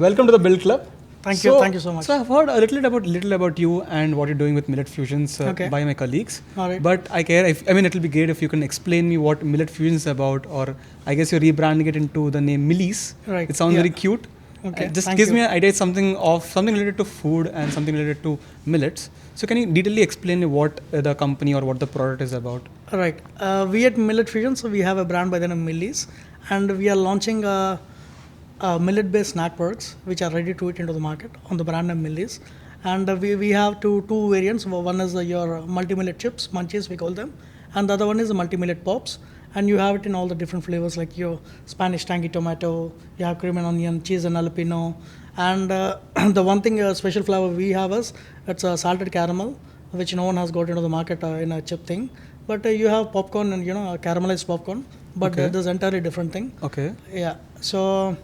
welcome to the Build Club. Thank you so much. So I've heard a little about you and what you're doing with Millet Fusions by my colleagues. All right. But it'll be great if you can explain me what Millet Fusion is about, or I guess you're rebranding it into the name Millies. Right. It sounds very cute. Okay. Just gives me an idea. It's something related to food and something related to millets. So can you detailedly explain what the company or what the product is about? All right. We at Millet Fusion, so we have a brand by the name of Millies, and we are launching millet-based snack products which are ready to eat into the market on the brand name Millies. And we have two variants. One is your multi-millet chips, munchies we call them, and the other one is the multi-millet pops. And you have it in all the different flavors like your Spanish tangy tomato, you have cream and onion, cheese and jalapeno. And the one thing special flavor we have is it's a salted caramel, which no one has got into the market in a chip thing. But you have popcorn and caramelized popcorn, but there's entirely different thing. Okay. Yeah. So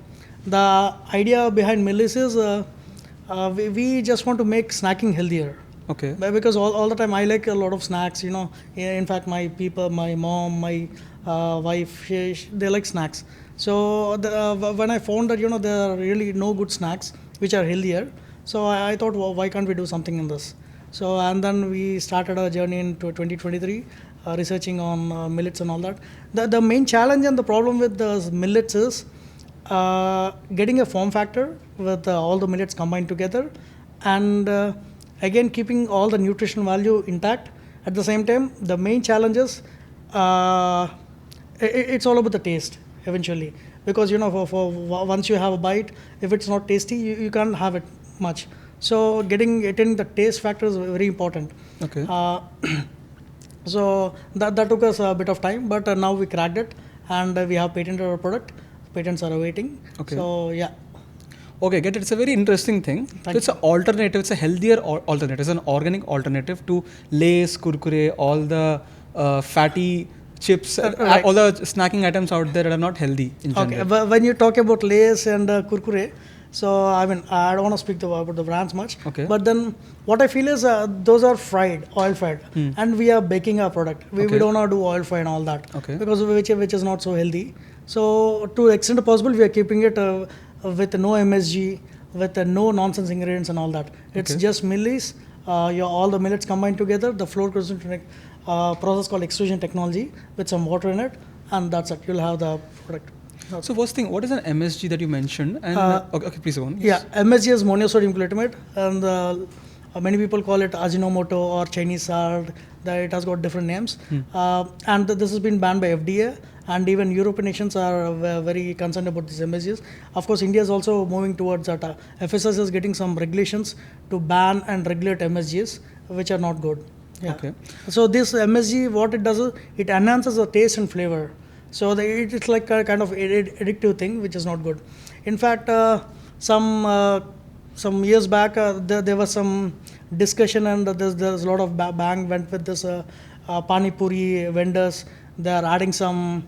the idea behind Millets is we just want to make snacking healthier. Okay. Because all the time I like a lot of snacks. In fact, my people, my mom, my wife, they like snacks. So when I found that there are really no good snacks which are healthier, so I thought, well, why can't we do something in this? So and then we started our journey into 2023, researching on millets and all that. The main challenge and the problem with the millets is getting a form factor with all the millets combined together, and again keeping all the nutritional value intact. At the same time, the main challenge is it's all about the taste eventually, because for once you have a bite, if it's not tasty, you can't have it much. So attaining the taste factor is very important. Okay. So that took us a bit of time, but now we cracked it, and we have patented our product. Patents are awaiting. Okay. So yeah. Okay, get it. It's a very interesting thing. So it's an alternative. It's a healthier alternative. It's an organic alternative to Lay's, Kurkure, all the fatty chips, right. all the snacking items out there that are not healthy in general. Okay, when you talk about Lay's and Kurkure, so I don't want to speak about the brands much. Okay. But then what I feel is those are oil fried, and we are baking our product. We don't want to do oil fry and all that. Okay. Because which is not so healthy. So to the extent possible, we are keeping it with no MSG, with no nonsense ingredients and all that. It's just Millies, all the millets combined together. The flour goes into a process called extrusion technology with some water in it, and that's it. You'll have the product. So first thing, what is an MSG that you mentioned? And okay, please go on. Yes. Yeah, MSG is monosodium glutamate, and many people call it Ajinomoto or Chinese salt. It has got different names, and this has been banned by FDA. And even European nations are very concerned about these MSGs. Of course, India is also moving towards that. FSS is getting some regulations to ban and regulate MSGs, which are not good. Yeah. Okay. So this MSG, what it does is it enhances the taste and flavor. So it's like a kind of addictive thing, which is not good. In fact, some years back, there was some discussion, and there's a lot of bang went with this pani puri vendors. They are adding some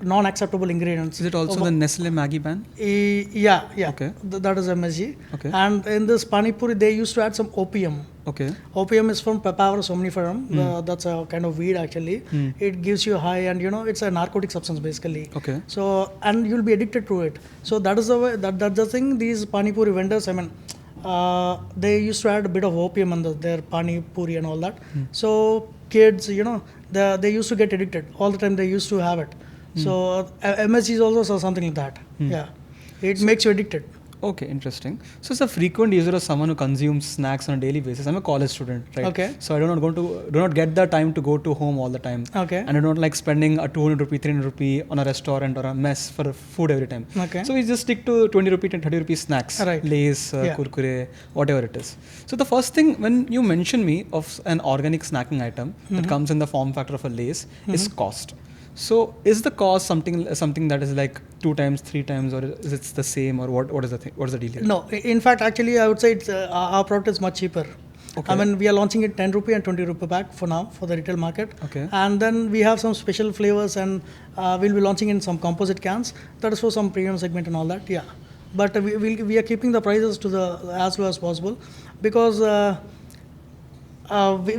non-acceptable ingredients. Is it also the Nestle Maggi ban? Yeah. Okay. That is MSG. Okay. And in this pani puri, they used to add some opium. Okay. Opium is from Papaver somniferum. That's a kind of weed actually. It gives you high, and it's a narcotic substance basically. Okay. So and you'll be addicted to it. So that is the way. That's the thing. These pani puri vendors, they used to add a bit of opium in their pani puri and all that. So kids, they used to get addicted all the time. They used to have it. So MSG is also something like that. Yeah, it makes you addicted. Okay, interesting. So it's a frequent user of someone who consumes snacks on a daily basis. I'm a college student, right? Okay. So I do not get the time to go to home all the time. Okay. And I don't like spending a 200 rupee, 300 rupee on a restaurant or a mess for food every time. Okay. So we just stick to 20 rupee and 30 rupee snacks. Right. Lay's, Kurkure, whatever it is. So the first thing when you mention me of an organic snacking item that comes in the form factor of a Lay's is cost. So is the cost something that is like 2 times, 3 times, or is it the same, or what is the thing? What is the deal here? No, in fact, actually, I would say it's our product is much cheaper. Okay. We are launching it 10 rupee and 20 rupee pack for now for the retail market. Okay. And then we have some special flavors, and we'll be launching in some composite cans. That is for some premium segment and all that. Yeah, but we are keeping the prices to as low as possible, because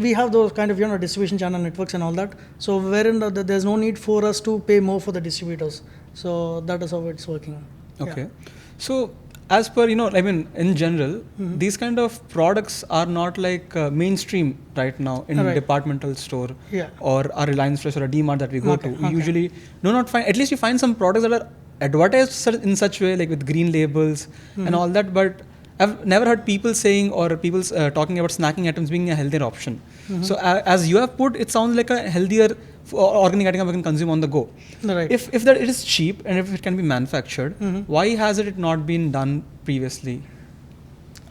we have those kind of distribution channel networks and all that. So wherein there's no need for us to pay more for the distributors. So that is how it's working. Okay. Yeah. So, as per, in general, these kind of products are not like mainstream right now in Right. departmental store Yeah. or a Reliance Fresh or a D-Mart that we go Okay, to. We okay. usually do not find, at least you find some products that are advertised in such way, like with green labels and all that, but I've never heard people saying or people talking about snacking items being a healthier option. So, as you have put, it sounds like a healthier organic item we can consume on the go. Right. If that it is cheap and if it can be manufactured, why has it not been done previously?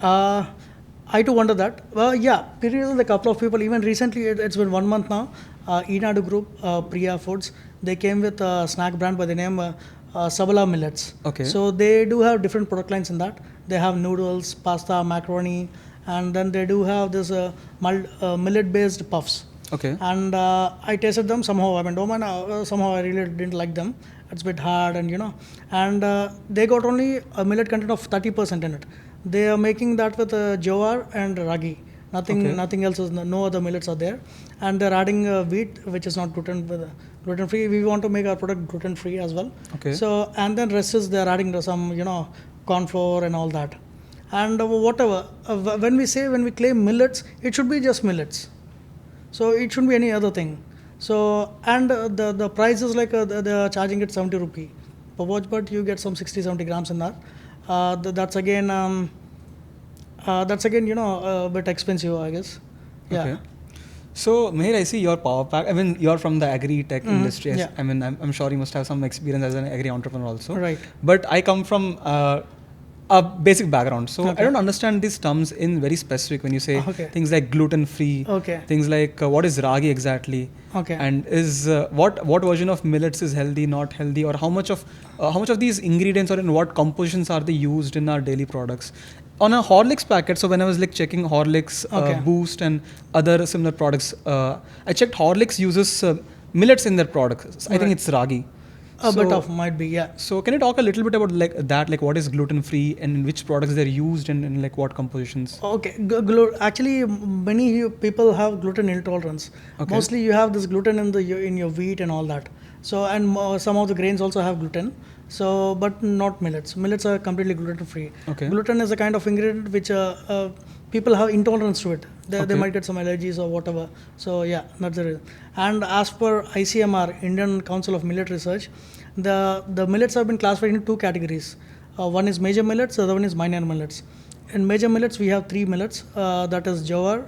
I too wonder that. Well, yeah, previously a couple of people, even recently, it's been 1 month now. Enadu Group, Priya Foods, they came with a snack brand by the name Sabala Millets. Okay. So they do have different product lines in that. They have noodles, pasta, macaroni, and then they do have this millet-based puffs. Okay. And I tasted them somehow. I mean, don't mind, somehow I really didn't like them. It's a bit hard, and and they got only a millet content of 30% in it. They are making that with jowar and ragi. Nothing else is, no other millets are there, and they're adding wheat, which is not gluten free. We want to make our product gluten free as well. Okay. So, and then rest is they're adding some corn flour and all that, and whatever. When we claim millets, it should be just millets. So it shouldn't be any other thing. So, and the price is like they are charging it 70 rupee per watch, but you get some 60-70 grams in that. That's again a bit expensive, I guess. Yeah. Okay. So, Meher, I see your power pack. I mean, you're from the agri-tech industry. Yeah. I mean, I'm sure you must have some experience as an agri-entrepreneur also. Right. But I come from a basic background. So, Okay. I don't understand these terms in very specific when you say Okay. things like gluten-free, Okay. things like what is ragi exactly, Okay. and is what version of millets is healthy, not healthy, or how much of these ingredients or in what compositions are they used in our daily products. On a Horlicks packet, so when I was like checking Horlicks, Okay. Boost, and other similar products, I checked Horlicks uses millets in their products. I think Right. it's ragi. A bit So- of might be, yeah. So can you talk a little bit about like that, like what is gluten free and in which products they're used and in like what compositions? Okay. Actually, many people have gluten intolerance. Okay. Mostly, you have this gluten in your wheat and all that. So, and some of the grains also have gluten. So, but not millets. Millets are completely gluten free. Okay. Gluten is a kind of ingredient which people have intolerance to it. They Okay. might get some allergies or whatever. So, yeah, that's the reason. And as per ICMR, Indian Council of Millet Research, the millets have been classified into two categories. One is major millets, the other one is minor millets. In major millets, we have three millets. That is jowar,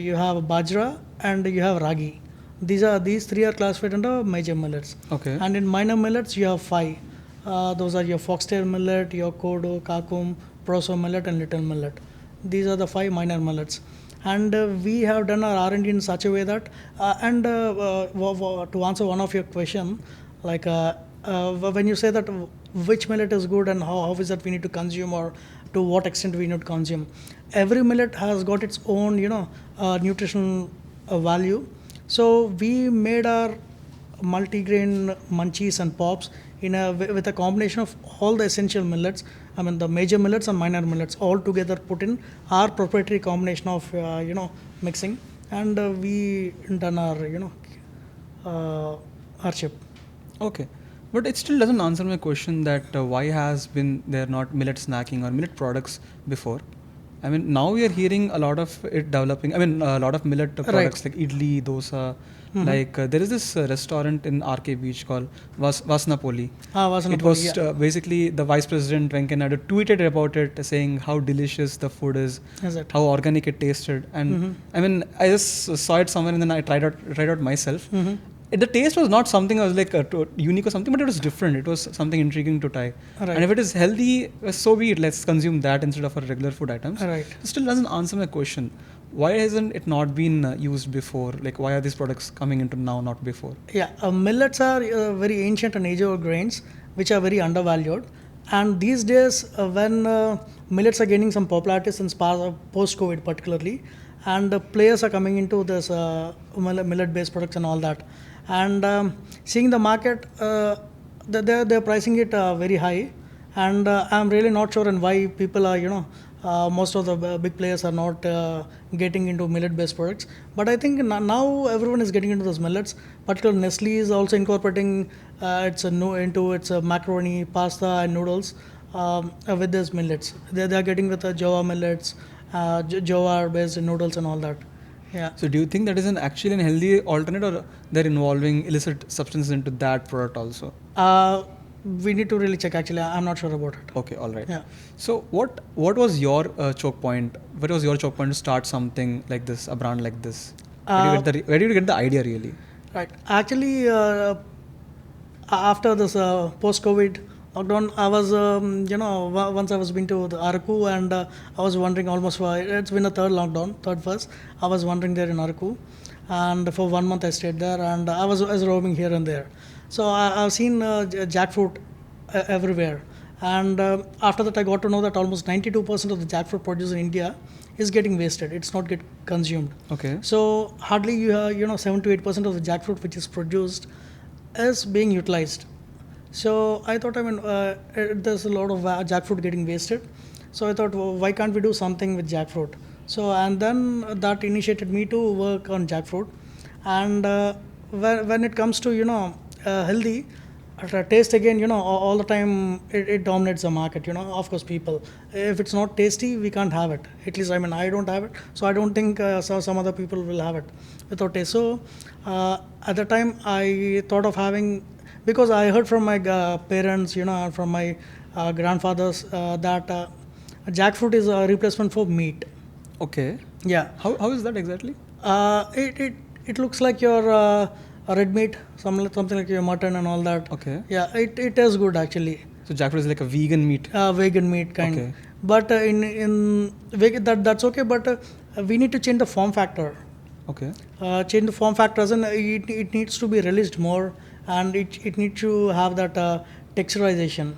you have bajra, and you have ragi. These three are classified under major millets. Okay. And in minor millets, you have five. Those are your foxtail millet, your kodo, kakum, proso millet, and little millet. These are the five minor millets. And we have done our R&D in such a way that, to answer one of your question, like when you say that which millet is good and how is that we need to consume or to what extent we need to consume, every millet has got its own, nutritional value. So we made our multigrain munchies and pops with a combination of all the essential millets. I mean the major millets and minor millets all together put in our proprietary combination of mixing, and we done our our chip. Okay. But it still doesn't answer my question that why has been there not millet snacking or millet products before? I mean, now we are hearing a lot of it developing. I mean, a lot of millet products like idli, dosa. Like there is this restaurant in RK Beach called Vasnapoli. It was basically the Vice President Venkaiah Naidu tweeted about it, saying how delicious the food is, how organic it tasted, and I mean, I just saw it somewhere and then I tried out myself. The taste was not something I was like unique or something, but it was different. It was something intriguing to try. Right. And if it is healthy, so be it. Let's consume that instead of our regular food items. Right. It still doesn't answer my question. Why hasn't it not been used before? Like, why are these products coming into now, not before? Yeah, millets are very ancient and age-old grains, which are very undervalued. And these days, when millets are gaining some popularity since post-COVID particularly, and players are coming into this millet-based products and all that, and seeing the market, they're pricing it very high, and I'm really not sure and why people are Most of the big players are not getting into millet-based products. But I think now everyone is getting into those millets. Particularly Nestle is also incorporating into its macaroni, pasta, and noodles with these millets. They are getting with Java millets, Java-based noodles, and all that. Yeah. So do you think that is actually an healthy alternate, or they're involving illicit substances into that product also? We need to really check. Actually, I'm not sure about it. Okay, all right. Yeah. So what was your choke point? What was your choke point to start something like this, a brand like this? Where did you get the idea really? Right. Actually, after this post-COVID lockdown, I was, once I was been to the Araku, and I was wondering almost why it's been a third lockdown, third first. I was wandering there in Araku, and for 1 month I stayed there, and I was roaming here and there. So I've seen jackfruit everywhere, and after that I got to know that almost 92% of the jackfruit produced in India is getting wasted. It's not get consumed. Okay. So hardly 7 to 8% of the jackfruit which is produced is being utilized. So I thought, there's a lot of jackfruit getting wasted. So I thought, well, why can't we do something with jackfruit? So and then that initiated me to work on jackfruit. And when it comes to healthy, taste again, all the time it dominates the market. Of course, people, if it's not tasty, we can't have it. At least I don't have it, so I don't think some other people will have it without taste. So at the time I thought of having, because I heard from my parents, and from my grandfathers that jackfruit is a replacement for meat. Okay. Yeah. How is that exactly? It looks like your red meat, something like your mutton and all that. Okay. Yeah, it is good actually. So jackfruit is like a vegan meat. Vegan meat kind. Okay. But in vegan, that's okay. But we need to change the form factor. Okay. Change the form factor, and it needs to be released more, and it needs to have that texturization.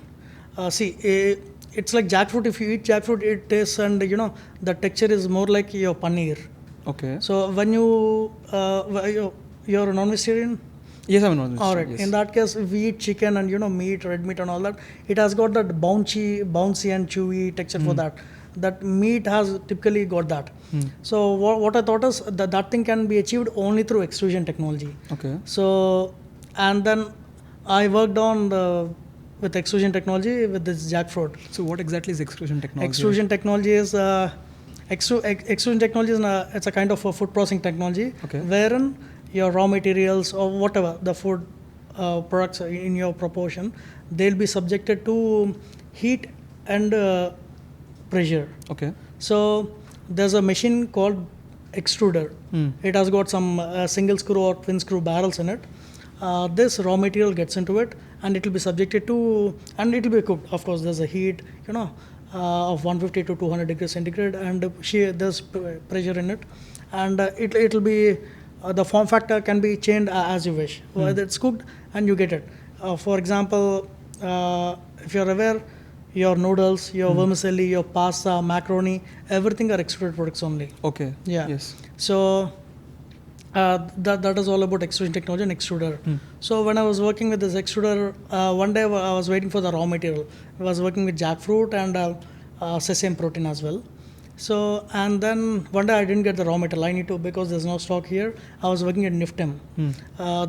It's like jackfruit. If you eat jackfruit, it tastes, and the texture is more like your paneer. Okay. So when you're a non-vegetarian? Yes, I'm a non-vegetarian. All right. Yes. In that case, we eat chicken and meat, red meat, and all that. It has got that bouncy and chewy texture for that. That meat has typically got that. So what I thought is that thing can be achieved only through extrusion technology. Okay. So and then I worked on with extrusion technology with this jackfruit. So what exactly is extrusion technology? Extrusion technology is extrusion technology it's a kind of a food processing technology, Okay. wherein your raw materials or whatever the food products in your proportion, they'll be subjected to heat and pressure. Okay. So there's a machine called extruder. It has got some single screw or twin screw barrels in it. This raw material gets into it, and it will be subjected to, and it will be cooked. Of course, there's a heat, of 150 to 200 degrees centigrade, and there's pressure in it, and it will be the form factor can be changed as you wish. Whether it's cooked and you get it. For example, if you're aware, your noodles, your vermicelli, your pasta, macaroni, everything are extruded products only. Okay. Yeah. Yes. So that is all about extrusion technology and extruder. So when I was working with this extruder, one day I was waiting for the raw material. I was working with jackfruit and sesame protein as well. So and then one day I didn't get the raw material. I need to, because there's no stock here. I was working at Niftem,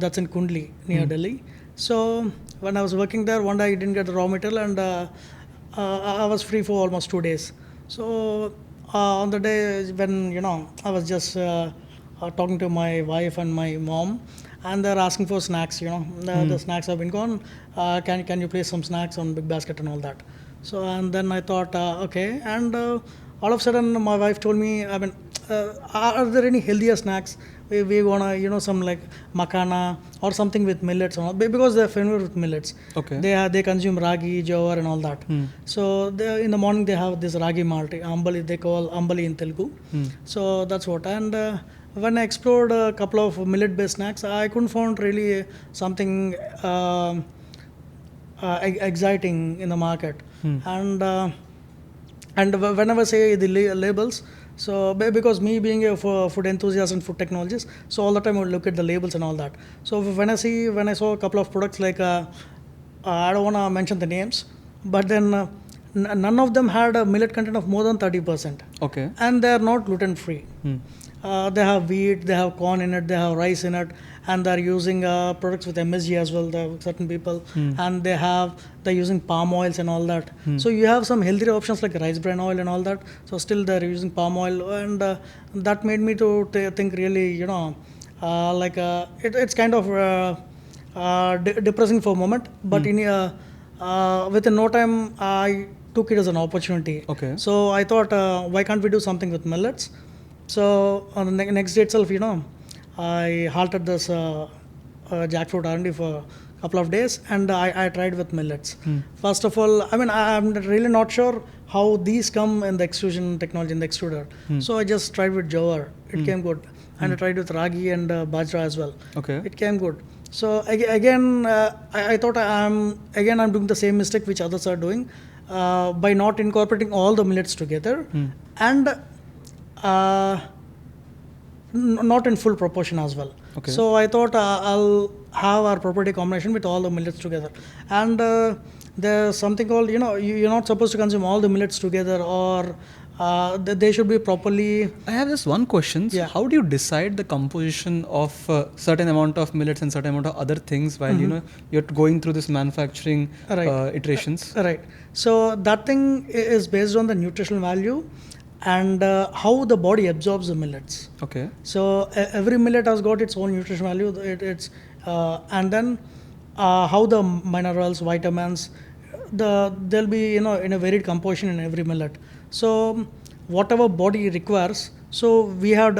that's in Kundli near Delhi. So when I was working there, one day I didn't get the raw material, and I was free for almost 2 days. So on the day when I was just talking to my wife and my mom, and they're asking for snacks. The snacks have been gone. Can you place some snacks on Big Basket and all that? So and then I thought, okay. And all of a sudden, my wife told me, are there any healthier snacks? We wanna some like makana or something with millets, and all, because they're familiar with millets. Okay. They consume ragi, jowar, and all that. So in the morning they have this ragi malt, ambali. They call ambali in Telugu. So that's what. And when I explored a couple of millet-based snacks, I couldn't find really something exciting in the market. And whenever I say the labels, so because me being a food enthusiast and food technologist, so all the time I would look at the labels and all that. So when I saw a couple of products like I don't want to mention the names, but then none of them had a millet content of more than 30%. Okay. And they are not gluten free. They have wheat, they have corn in it, they have rice in it, and they're using products with MSG as well. There are certain people, and they're using palm oils and all that. So you have some healthier options like rice bran oil and all that. So still they're using palm oil, and that made me to think really, it's kind of depressing for a moment, but within no time I took it as an opportunity. Okay. So I thought, why can't we do something with millets? So on the next day itself, I halted this jackfruit R&D for a couple of days, and I tried with millets. First of all, I'm really not sure how these come in the extrusion technology, in the extruder. So I just tried with jowar. It came good. And I tried with ragi and bajra as well. Okay. It came good. So again, I thought I'm doing the same mistake which others are doing by not incorporating all the millets together and not in full proportion as well. Okay. So I thought I'll have our property combination with all the millets together. And there's something called, you're not supposed to consume all the millets together, or they should be properly. I have just one question. So how do you decide the composition of certain amount of millets and certain amount of other things while you're going through this manufacturing iterations? Right. So that thing is based on the nutritional value and how the body absorbs the millets. Okay. So every millet has got its own nutrition value. And then how the minerals, vitamins, they'll be in a varied composition in every millet. So whatever body requires. So we have,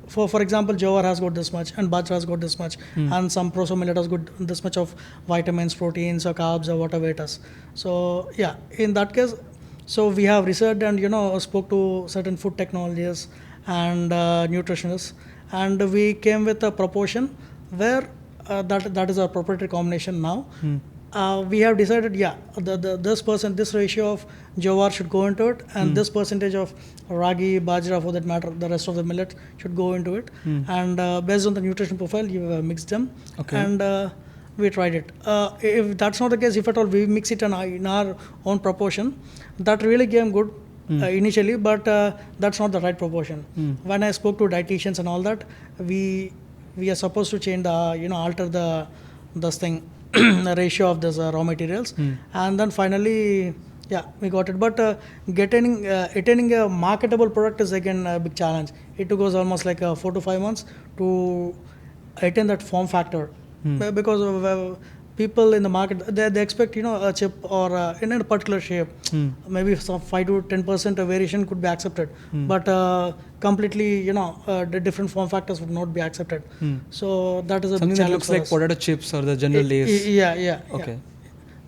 for example, jowar has got this much, and bajra has got this much, and some proso millet has got this much of vitamins, proteins, or carbs, or whatever it is. So in that case, so we have researched and spoke to certain food technologists and nutritionists, and we came with a proportion where that is our proprietary combination now. We have decided, this ratio of jowar should go into it, and this percentage of ragi, bajra, for that matter, the rest of the millet should go into it. And based on the nutrition profile, you mix them. Okay. And we tried it. If that's not the case, if at all we mix it in our own proportion, that really came good initially, but that's not the right proportion. When I spoke to dietitians and all that, we are supposed to change alter this thing. The ratio of this raw materials, and then finally we got it. But attaining a marketable product is again a big challenge. It took us almost like 4 to 5 months to attain that form factor, because of people in the market, they expect a chip or in a particular shape. Maybe some 5 to 10% variation could be accepted, but completely the different form factors would not be accepted. So that is a something big challenge that looks for like us. potato chips or the general Lays. Okay.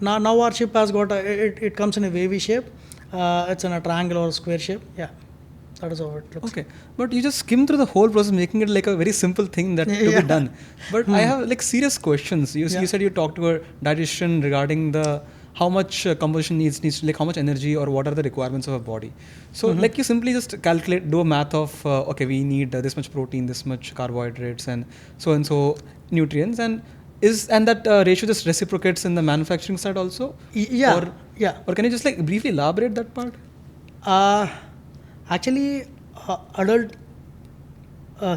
Now our chip has got it comes in a wavy shape. It's in a triangle or a square shape. That is how it looks. Okay, but you just skim through the whole process, making it like a very simple thing that to be done. But I have like serious questions. You said you talked to a dietitian regarding how much composition needs like how much energy or what are the requirements of a body. So like you simply just do a math of we need this much protein, this much carbohydrates, and so nutrients, and that ratio just reciprocates in the manufacturing side also. Or can you just like briefly elaborate that part? Actually, adult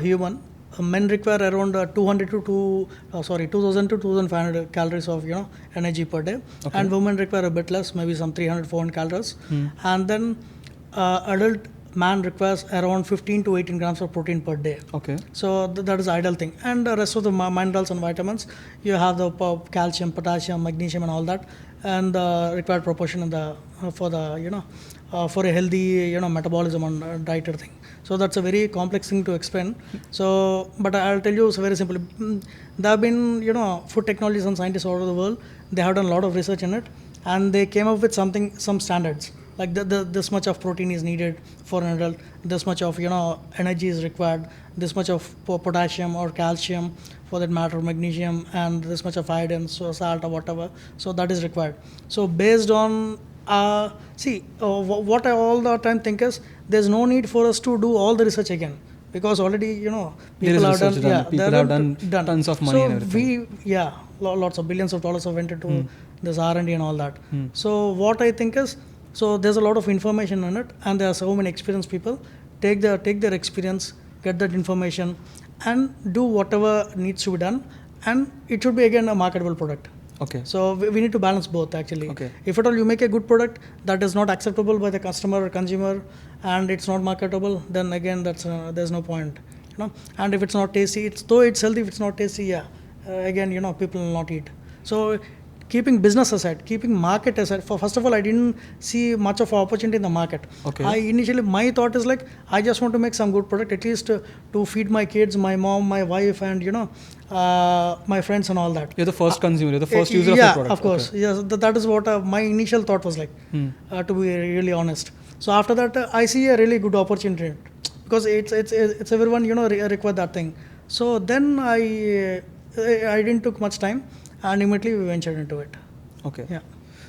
human men require around 200 to 2000 to 2500 calories of energy per day, and women require a bit less, maybe some 300-400 calories. And then adult man requires around 15 to 18 grams of protein per day. Okay. So that is the ideal thing. And the rest of the minerals and vitamins, you have the calcium, potassium, magnesium, and all that, and the required proportion for a healthy metabolism and dietary thing. So that's a very complex thing to explain. So, but I'll tell you very simply. There have been food technologists and scientists all over the world. They have done a lot of research in it, and they came up with some standards. Like this much of protein is needed for an adult, this much of energy is required, this much of potassium or calcium, for that matter magnesium, and this much of iodine, so salt or whatever. So that is required. So based on what I all the time think is, there's no need for us to do all the research again, because already people have done tons of money. So and everything. lots of billions of dollars have went into this R&D and all that. So what I think is, So there's a lot of information on it, and there are so many experienced people. Take their experience, get that information, and do whatever needs to be done, and it should be again a marketable product. Okay. So we need to balance both actually. Okay. If at all you make a good product that is not acceptable by the customer or consumer, and it's not marketable, then again there's no point, you know. And if it's not tasty, though it's healthy, if it's not tasty, again, you know, people will not eat. So keeping business aside, keeping market aside, first of all, I didn't see much of opportunity in the market. Okay. My thought is like, I just want to make some good product, at least to feed my kids, my mom, my wife, and you know, my friends and all that. You're the first consumer, you're the first user of the product. Yeah, of course. Okay. Yes, that is what my initial thought was like, to be really honest. So after that, I see a really good opportunity, because it's everyone, you know, require that thing. So then I didn't took much time, and immediately we ventured into it. Okay. Yeah.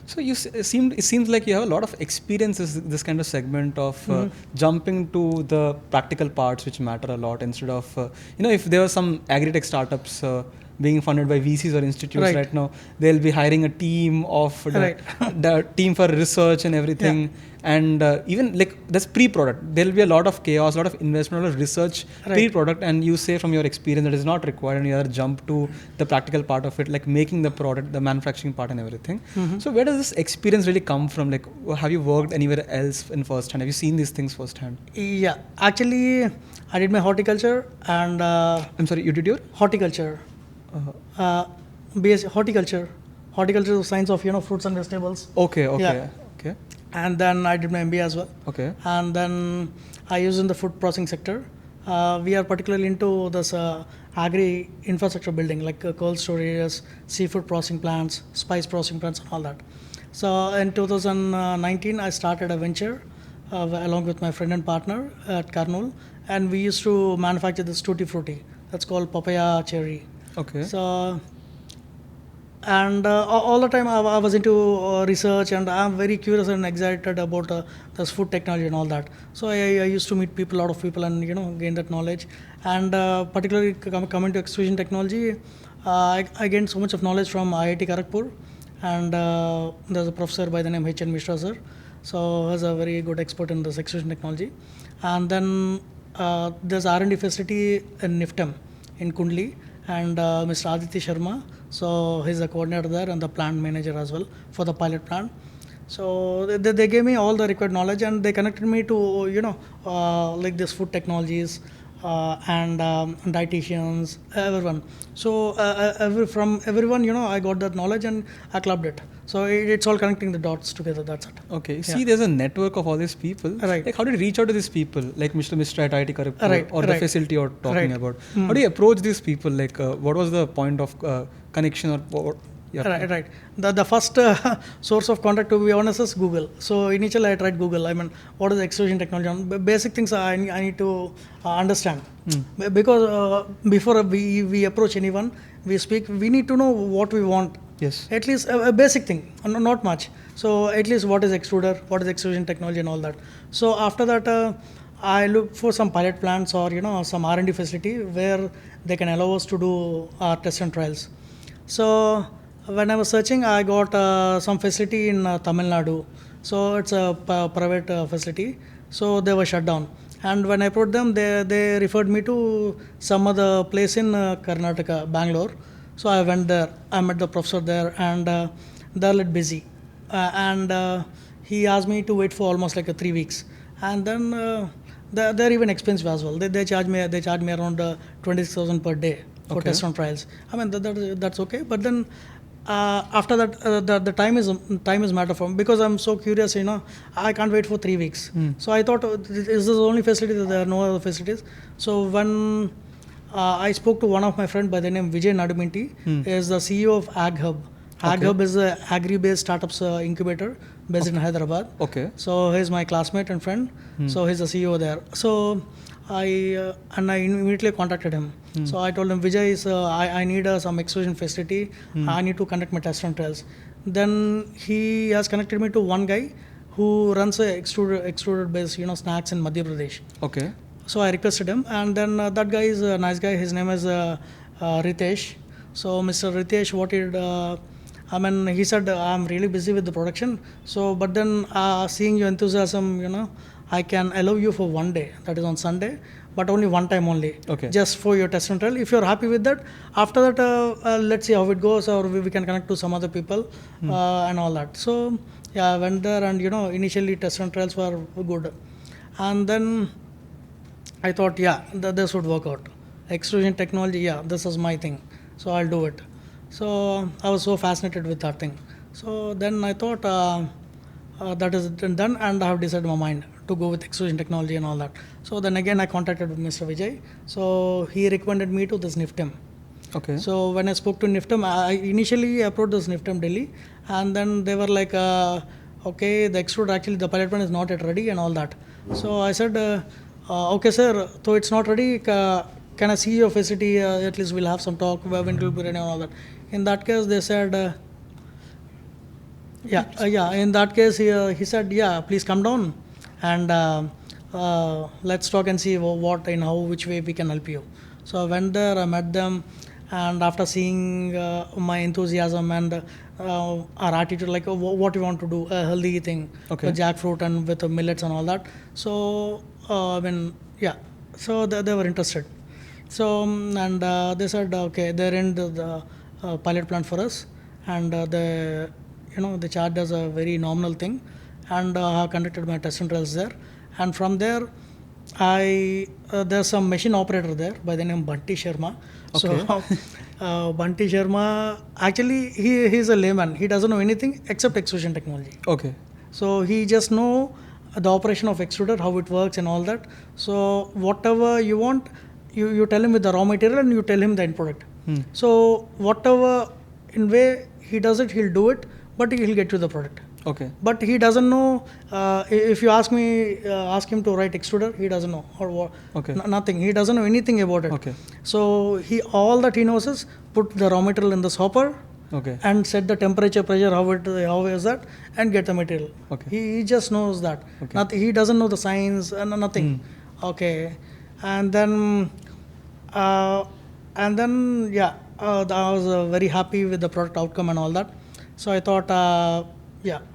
So it seems like you have a lot of experience in this kind of segment of jumping to the practical parts which matter a lot, instead of you know, if there were some agri-tech startups being funded by VCs or institutes right now, they'll be hiring a team of the team for research and everything. Yeah. And even like that's pre-product, there'll be a lot of chaos, a lot of investment, a lot of research pre-product, and you say from your experience that is not required, and you other jump to the practical part of it, like making the product, the manufacturing part and everything. So where does this experience really come from? Like, have you worked anywhere else in first hand? Have you seen these things first hand? Yeah, actually I did my horticulture, and I'm sorry, you did your horticulture. BS horticulture is the science of, you know, fruits and vegetables. Okay. Yeah. Okay. And then I did my MBA as well. Okay. And then I used in the food processing sector. We are particularly into this agri infrastructure building, like cold storage, seafood processing plants, spice processing plants, and all that. So in 2019, I started a venture along with my friend and partner at Karnool, and we used to manufacture this tutti frutti. That's called papaya cherry. Okay. So, and all the time I was into research, and I'm very curious and excited about this food technology and all that. So I used to meet a lot of people, and you know, gain that knowledge. And particularly coming to extrusion technology, I gained so much of knowledge from IIT Kharagpur, and there's a professor by the name H.N. Mishra sir. So he's a very good expert in this extrusion technology. And then there's R&D facility in NIFTEM in Kundli, and Mr. Aditya Sharma, so he's the coordinator there and the plant manager as well for the pilot plant. So they gave me all the required knowledge, and they connected me to, you know, like this food technologies and dietitians, everyone. So from everyone, you know, I got that knowledge and I clubbed it. So it's all connecting the dots together. That's it. Okay. See, there's a network of all these people. Right. Like, how did you reach out to these people, like Mr. at IIT Kharagpur, or the facility you're talking about? How do you approach these people? Like, what was the point of connection, or what? Yeah. Right. The first source of contact, to be honest, is Google. So initially I tried Google. I mean, what is extrusion technology? Basic things I need to understand. Because before we approach anyone, we speak, we need to know what we want. Yes. At least a basic thing, not much. So at least what is extruder, what is extrusion technology and all that. So after that, I look for some pilot plants or, you know, some R&D facility where they can allow us to do tests and trials. So when I was searching, I got some facility in Tamil Nadu. So it's a private facility. So they were shut down. And when I approached them, they referred me to some other place in Karnataka, Bangalore. So I went there. I met the professor there, and they're a little busy. And he asked me to wait for almost like 3 weeks. And then they're even expensive as well. They charge me around 26,000 per day for test and trials. I mean that's okay. But then after that, the time is matter for me, because I'm so curious. You know, I can't wait for 3 weeks. So I thought, is this the only facility? There are no other facilities. So when I spoke to one of my friends by the name Vijay Naduminti, is the CEO of AgHub. AgHub is a agri-based startups incubator based in Hyderabad. Okay. So he's my classmate and friend. So he's the CEO there. So I immediately contacted him. So I told him, Vijay, I need some extrusion facility. I need to conduct my test and trials. Then he has connected me to one guy who runs a extruded based, you know, snacks in Madhya Pradesh. Okay. So I requested him, and then that guy is a nice guy. His name is Ritesh. So Mr. Ritesh, what he did, I mean, he said, I'm really busy with the production. So, but then seeing your enthusiasm, I can allow you for one day, that is on Sunday, but only one time only, Okay. just for your test and trial. If you're happy with that, after that, let's see how it goes, or we can connect to some other people and all that. So, yeah, I went there, and initially test and trials were good, and then I thought, yeah, this would work out. Extrusion technology, yeah, this is my thing, so I'll do it. So I was so fascinated with that thing. So then I thought that is done, and I have decided my mind to go with extrusion technology and all that. So then again I contacted Mr. Vijay. So he recommended me to this NIFTM. Okay. So when I spoke to NIFTM, I initially approached this NIFTM Delhi, and then they were like, okay, the extruder actually the pilot plant is not yet ready and all that. So I said, okay, sir, so it's not ready. Can I see your facility? At least we'll have some talk when it will be ready and all that. In that case, they said, in that case, he said, yeah, please come down and let's talk and see what and how, which way we can help you. So I went there, I met them, and after seeing my enthusiasm and our attitude, like what we want to do, a healthy thing, Okay. with jackfruit and with the millets and all that. So so they were interested. So and they said, okay, they're in the pilot plant for us, and they charged us a very nominal thing, and I conducted my test and trials there, and from there there's some machine operator there by the name Bunty Sharma. Okay. So Bunty Sharma, actually he's a layman. He doesn't know anything except extrusion technology. Okay. So he just know the operation of extruder, how it works and all that. So whatever you want, you tell him with the raw material, and you tell him the end product. So whatever in way he does it, he'll do it, but he'll get you the product. Okay. But he doesn't know. If you ask him to write extruder, he doesn't know, or what. Okay. Nothing. He doesn't know anything about it. Okay. So all that he knows is put the raw material in this hopper, Okay. and set the temperature, pressure, how is that, and get the material. Okay. He just knows that. Okay. Nothing. He doesn't know the science and nothing. Okay, and then I was very happy with the product outcome and all that. So I thought,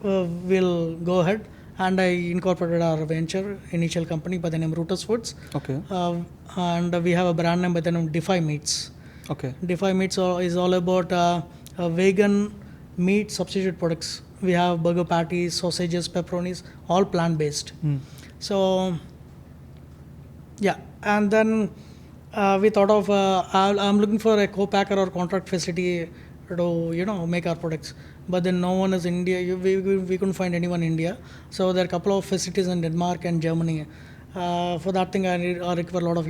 we'll go ahead, and I incorporated our venture initial company by the name Rooters Foods. Okay. And we have a brand name by the name Defy Meats. Okay. Defy Meats is all about vegan meat substitute products. We have burger patties, sausages, pepperonis, all plant-based. So, and then we thought of I'm looking for a co-packer or contract facility to make our products. But then no one is in India. We couldn't find anyone in India. So there are a couple of facilities in Denmark and Germany. For that thing, I require a lot of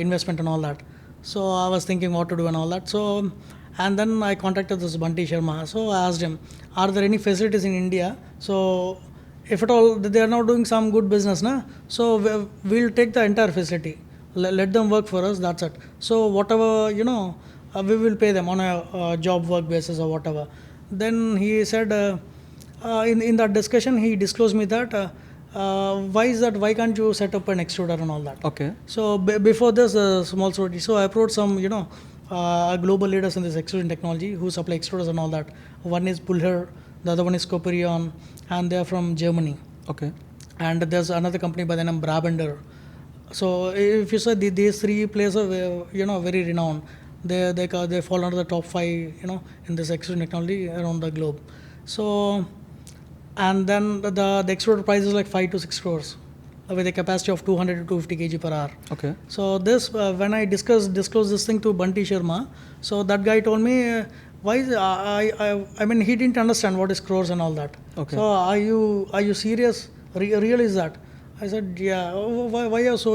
investment and all that. So I was thinking what to do and all that. So, and then I contacted this Bunty Sharma. So I asked him, are there any facilities in India? So if at all they are now doing some good business, so we'll take the entire facility. Let them work for us. That's it. So whatever we will pay them on a job work basis or whatever. Then he said, in that discussion, he disclosed me that why can't you set up an extruder and all that. Okay. So before this small story, so I approached some global leaders in this extrusion technology who supply extruders and all that. One is Pulher, the other one is Coperion, and they are from Germany. Okay. And there's another company by the name Brabender. So if you say these three players are very renowned, they fall under the top 5 in this extrusion technology around the globe. So, and then the extruder price is like 5 to 6 crores with a capacity of 200 to 250 kg per hour. Okay. So this when I disclosed this thing to Bunty Sharma, so that guy told me why is, I mean he didn't understand what is crores and all that. Okay. So are you serious? Real is that? I said, yeah. Why are you so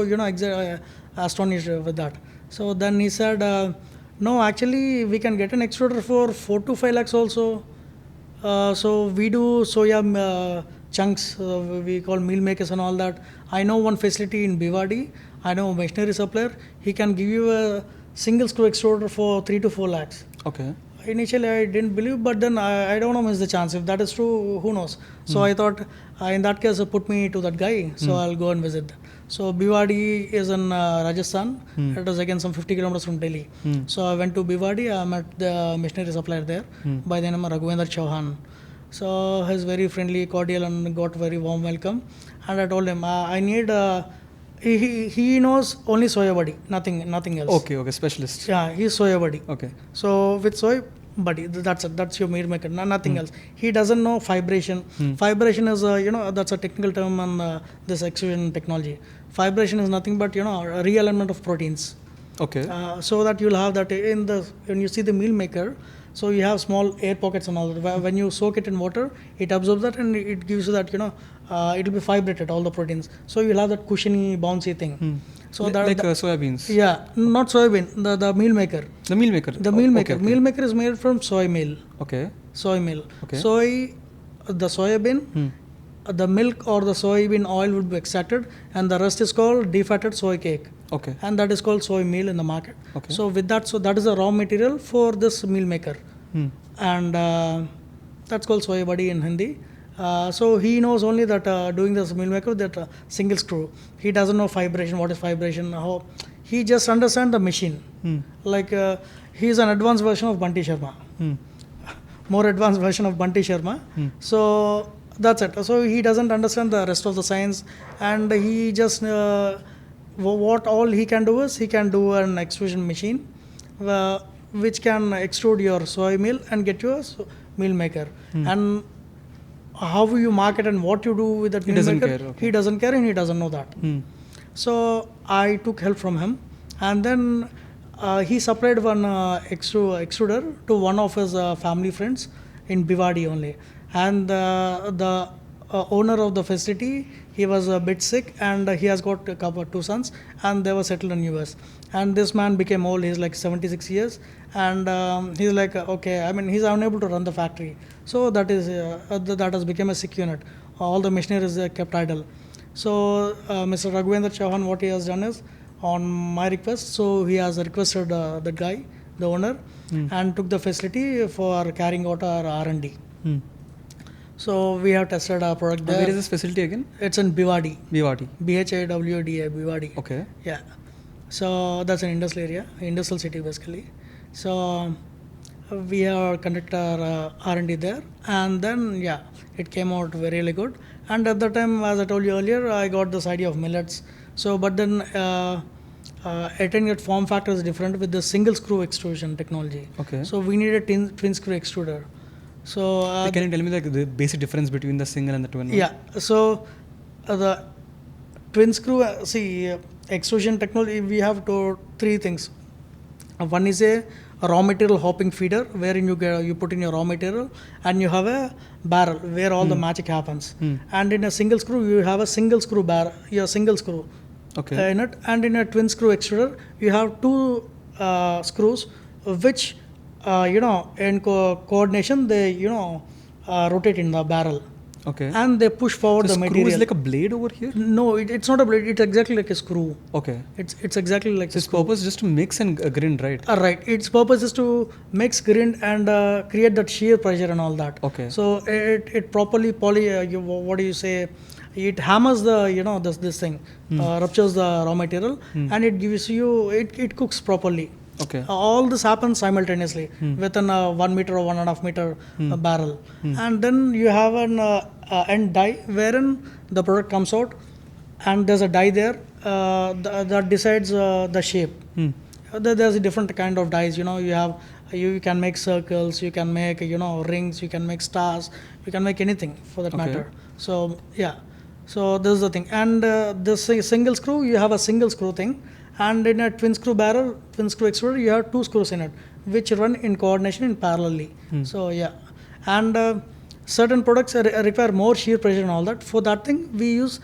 astonished with that? So then he said, no, actually we can get an extruder for 4 to 5 lakhs also. So we do soya chunks, we call meal makers and all that. I know one facility in Bhiwadi. I know a machinery supplier. He can give you a single screw extruder for 3 to 4 lakhs. Okay. Initially I didn't believe, but then I don't know miss the chance. If that is true, who knows? So I thought in that case put me to that guy, so I'll go and visit. So Bhiwadi is in Rajasthan. It is again some 50 kilometers from Delhi. So I went to Bhiwadi. I met the machinery supplier there by the name of Raghuvendra Chauhan. So he's very friendly, cordial, and got very warm welcome. And I told him I need. He knows only soya body, nothing else. Okay, specialist. Yeah, he's soya body. Okay. So with soy body, that's it. That's your meal maker. Nothing else. He doesn't know fibration. Fibration is that's a technical term on this extrusion technology. Fibration is nothing but realignment of proteins. Okay. So that you'll have that when you see the meal maker. So you have small air pockets and all that. When you soak it in water, it absorbs that and it gives you that it'll be fibrated, all the proteins. So you'll have that cushiony, bouncy thing. So like soya beans. Yeah, not soybean. The meal maker. The meal maker. The meal maker. Okay. Meal maker is made from soy meal. Okay. Soy meal. Okay. Soy, the soybean, the milk or the soybean oil would be extracted, and the rest is called defatted soy cake. Okay. And that is called soy meal in the market. Okay. So with that, that is the raw material for this meal maker, and that's called soy body in Hindi. So he knows only that doing this meal maker, that single screw. He doesn't know fibration. What is fibration? How he just understands the machine. Like he's an advanced version of Bunty Sharma. More advanced version of Bunty Sharma. So that's it. So he doesn't understand the rest of the science, and he just what all he can do is he can do an extrusion machine, which can extrude your soy meal and get you a meal maker. And how you market and what you do with that meal maker, he doesn't care and he doesn't know that. So I took help from him, and then he supplied one extruder to one of his family friends in Bhiwadi only. And the owner of the facility, he was a bit sick, and he has got two sons, and they were settled in US. And this man became old. He's like 76 years, and he's like, okay, I mean, he's unable to run the factory. So that has become a sick unit. All the machinery is kept idle. So Mr. Raghuvendra Chauhan, what he has done is, on my request, so he has requested the guy, the owner, and took the facility for carrying out our R&D. So we have tested our product there. Where is this facility again? It's in Bhiwadi. Bhiwadi. BHAWDA, Bhiwadi. Okay. Yeah. So that's an industrial area, industrial city basically. So we have conducted our R&D there, and then it came out really good. And at that time, as I told you earlier, I got this idea of millets. So, but then attaining that form factor is different with the single screw extrusion technology. Okay. So we need a twin screw extruder. So can you tell me like the basic difference between the single and the twin? Yeah. So the twin screw, extrusion technology, we have three things. One is a raw material hopping feeder, wherein you put in your raw material, and you have a barrel where all the magic happens. And in a single screw, you have a single screw barrel, single screw in it. And in a twin screw extruder, you have two screws, which in coordination, they rotate in the barrel. Okay. And they push forward the material. Screw is like a blade over here? No, it's not a blade. It's exactly like a screw. Okay. It's exactly like so its purpose is just to mix and grind, right? Right. Its purpose is to mix, grind, and create that shear pressure and all that. Okay. So it properly what do you say? It hammers the this thing, ruptures the raw material, and it gives you it cooks properly. Okay. All this happens simultaneously within a 1 meter or 1.5 meter barrel, and then you have an end die wherein the product comes out, and there's a die there that decides the shape. There's a different kind of dies. You can make circles, you can make rings, you can make stars, you can make anything for that matter. So so this is the thing. And this single screw, you have a single screw thing. And in a twin screw extruder, you have two screws in it, which run in coordination in parallelly. So and certain products require more shear pressure and all that. For that thing, we use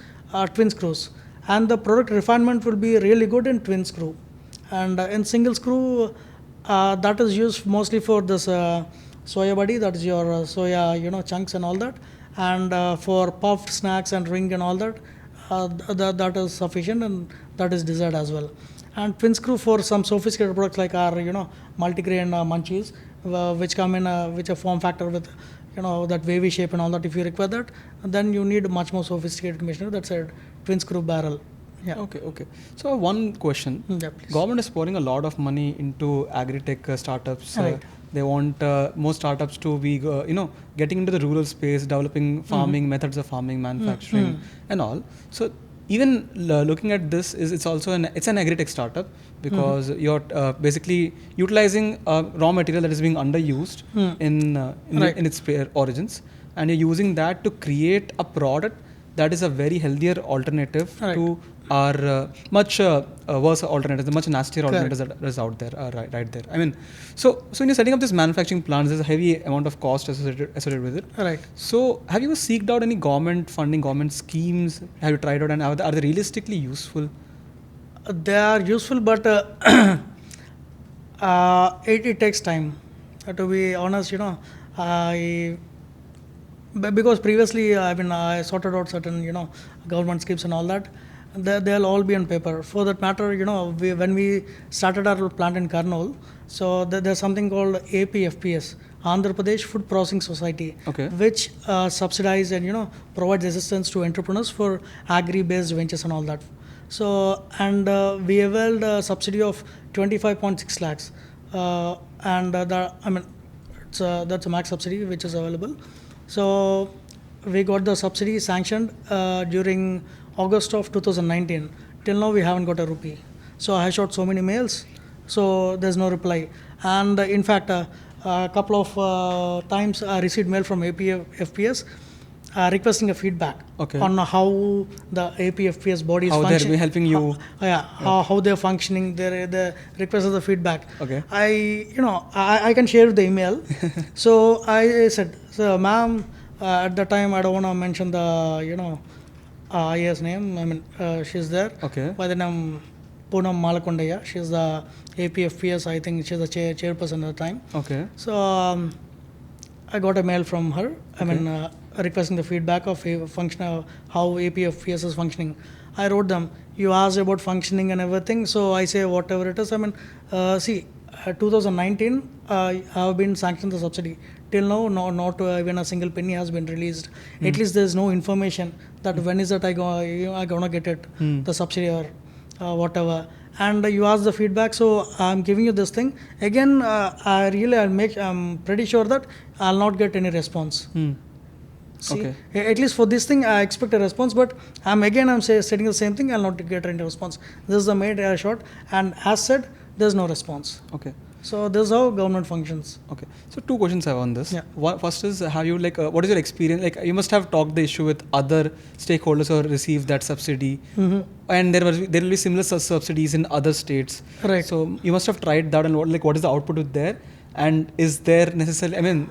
twin screws, and the product refinement will be really good in twin screw. And in single screw, that is used mostly for this soya body, that is your soya chunks and all that, and for puffed snacks and ring and all that. That is sufficient, and that is desired as well. And twin screw for some sophisticated products like our multigrain munchies, which come in which a form factor with that wavy shape and all that. If you require that, then you need much more sophisticated machinery. That's a twin screw barrel. Yeah. Okay. So one question. Yeah, please. Government is pouring a lot of money into agri-tech startups. Right. They want more startups to be, getting into the rural space, developing farming methods of farming, manufacturing, and all. So even looking at this, it's also it's an agri-tech startup because you're basically utilizing raw material that is being underused in its origins, and you're using that to create a product that is a very healthier alternative to our much worse alternatives, the much nastier alternatives that is out there, right there. I mean, so when you're setting up this manufacturing plants, there's a heavy amount of cost associated with it. Right. So have you seeked out any government funding, government schemes? Have you tried out, and are they realistically useful? They are useful, but it takes time. To be honest, because previously I sorted out certain government schemes and all that. They'll all be on paper. For that matter, when we started our plant in Kurnool, so there's something called APFPS, Andhra Pradesh Food Processing Society, which subsidize and provides assistance to entrepreneurs for agri-based ventures and all that. So we availed a subsidy of 25.6 lakhs, and that's a max subsidy which is available. So we got the subsidy sanctioned during August of 2019. Till now we haven't got a rupee. So I shot so many mails, so there's no reply. And in fact, a couple of times I received mail from APFPS requesting a feedback on how the APFPS body is functioning. How they're helping you. How they're functioning. They requested the feedback. I can share the email. So I said, so ma'am, at the time I don't want to mention the IA's name. She's there. By the name Poonam Malakondaya. She's the APFPS. I think she's the chairperson at the time. So I got a mail from her. Requesting the feedback of how APFPS is functioning. I wrote them. You asked about functioning and everything. So I say whatever it is. 2019 I have been sanctioned the subsidy. Till now, not even a single penny has been released. At least there is no information that when is that I gonna get it, the subsidy or whatever. And you ask the feedback, so I'm giving you this thing again. I'm pretty sure that I'll not get any response. See, at least for this thing, I expect a response, but I'm stating the same thing. I'll not get any response. This is the main shot, and as said, there's no response. So this is how government functions. So two questions I have on this. First is, have you what is your experience? You must have talked the issue with other stakeholders who received that subsidy, and there will be similar subsidies in other states. Right. So you must have tried that, and what is the output with there? And is there necessarily?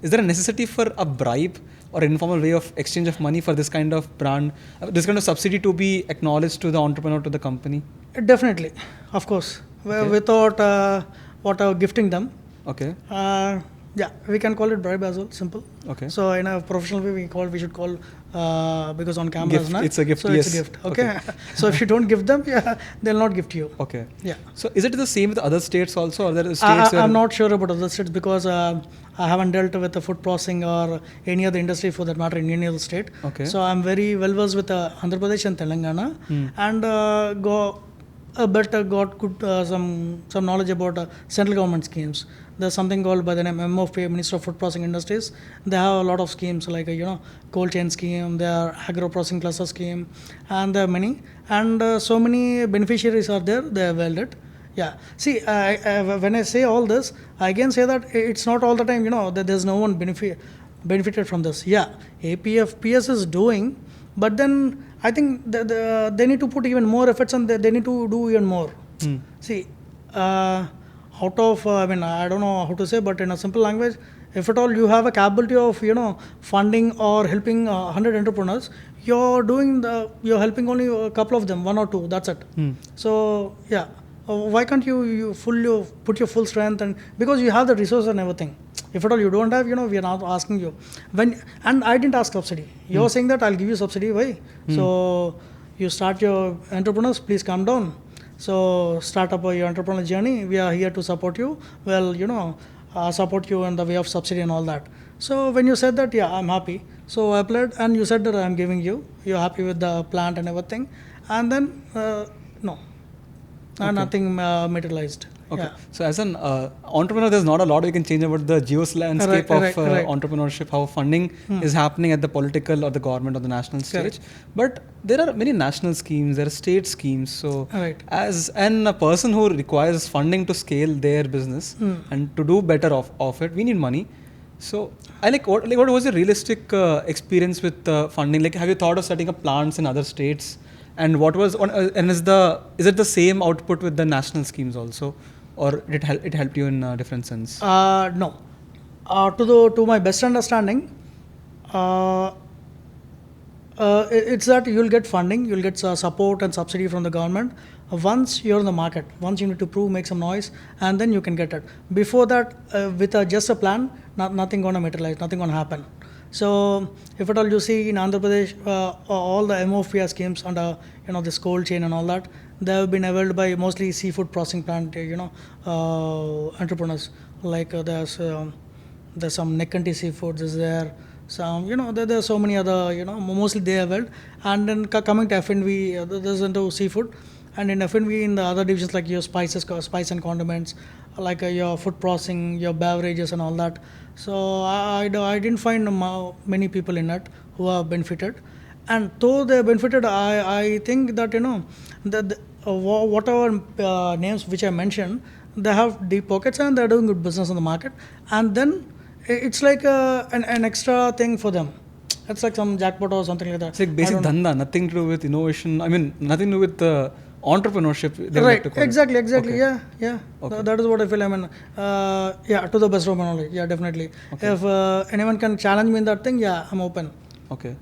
Is there a necessity for a bribe or informal way of exchange of money for this kind of brand, this kind of subsidy to be acknowledged to the entrepreneur, to the company? Definitely, of course. Without gifting them. We can call it bribe as well, simple. So in a professional way, we should call because on camera it's a gift. So it's a gift. So if you don't give them, they'll not gift you. So is it the same with other states also, or there are states? I'm not sure about other states because I haven't dealt with the food processing or any other industry for that matter in any other state. So I'm very well versed with Andhra Pradesh and Telangana, and got good some knowledge about central government schemes. There's something called by the name MFP, Minister of Food Processing Industries. They have a lot of schemes like cold chain scheme, their agro processing cluster scheme, and there are many. And so many beneficiaries are there. They availed it. See, when I say all this, I again say that it's not all the time. That there's no one benefited from this. APFPS is doing, but then I think they need to put even more efforts and they need to do even more. See, out of, I don't know how to say, but in a simple language, if at all you have a capability of, funding or helping 100 entrepreneurs, you're helping only a couple of them, one or two, that's it. So, why can't you put your full strength, and because you have the resources and everything. If at all you don't have, we are not asking you. And I didn't ask subsidy. You're saying that I'll give you subsidy, why? So you start your entrepreneurs, please calm down. So start up your entrepreneurial journey. We are here to support you. Support you in the way of subsidy and all that. So when you said that, I'm happy. So I applied, and you said that I'm giving you. You're happy with the plant and everything. and then no, nothing materialized. Okay. Yeah. So as an entrepreneur, there's not a lot you can change about the landscape of entrepreneurship, how funding is happening at the political or the government or the national stage. But there are many national schemes, there are state schemes. So as a person who requires funding to scale their business and to do better of it, we need money. So what was your realistic experience with funding? Like, have you thought of setting up plants in other states? And what was is it the same output with the national schemes also, or it helped you in a different sense? No. To my best understanding, it's that you'll get funding, you'll get support and subsidy from the government. Once you're in the market, once you need to prove, make some noise, and then you can get it. Before that, with just a plan, nothing gonna materialize, nothing gonna happen. So if at all you see in Andhra Pradesh, all the MOFPR schemes under this cold chain and all that, they have been availed by mostly seafood processing plant entrepreneurs. Like there's some Neckanti Seafoods is there. Some there are so many other mostly they availed. And then coming to F&B, there's into seafood, and in F&B in the other divisions like your spice and condiments, like your food processing, your beverages and all that. So I didn't find many people in it who are benefited, and though they benefited, I think that that whatever names which I mentioned, they have deep pockets and they're doing good business in the market, and then it's like an extra thing for them. It's like some jackpot or something like that. It's like basic dhanda, nothing to do with innovation. I mean, nothing to do with entrepreneurship. Right, exactly. Okay. Yeah. Okay. That is what I feel. I mean, to the best of my knowledge. Yeah, definitely. Okay. If anyone can challenge me in that thing, yeah, I'm open. Okay.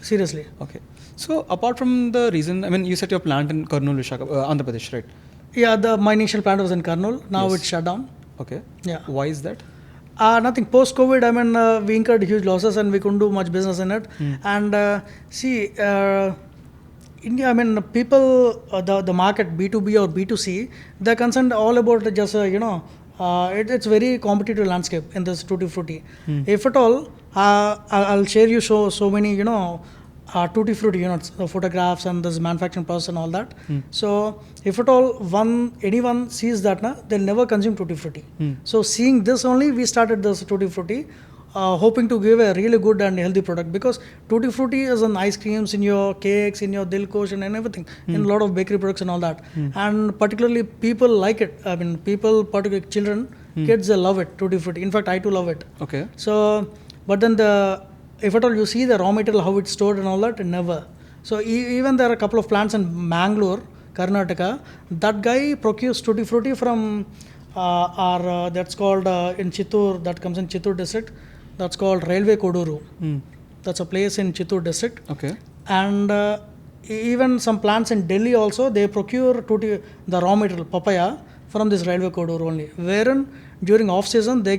Seriously. Okay. So apart from the reason, I mean, you set your plant in Kurnool, Andhra Pradesh, right? Yeah, my initial plant was in Kurnool. Now it's shut down. Okay. Yeah. Why is that? Nothing. Post-COVID, I mean, we incurred huge losses and we couldn't do much business in it. And India, I mean, people, the market, B2B or B2C, they're concerned all about just, it's very competitive landscape in this tutti frutti. If at all, I'll share you so many, tutti frutti units, the photographs and this manufacturing process and all that. So if at all anyone sees that, they'll never consume tutti frutti. So seeing this only, we started this tutti frutti. Hoping to give a really good and healthy product, because tutti frutti is in ice creams, in your cakes, in your dilkosh and everything, in a lot of bakery products and all that. And particularly people like it. I mean, particularly children, kids, they love it, tutti frutti. In fact, I too love it. Okay. So, but then if at all you see the raw material, how it's stored and all that, never. So even there are a couple of plants in Mangalore, Karnataka. That guy procures tutti frutti from that's called in Chittoor, that comes in Chittoor district. That's called Railway Koduru. That's a place in Chittoor district. Okay. And even some plants in Delhi also, they procure the raw material, papaya, from this Railway Koduru only. Wherein during off season, they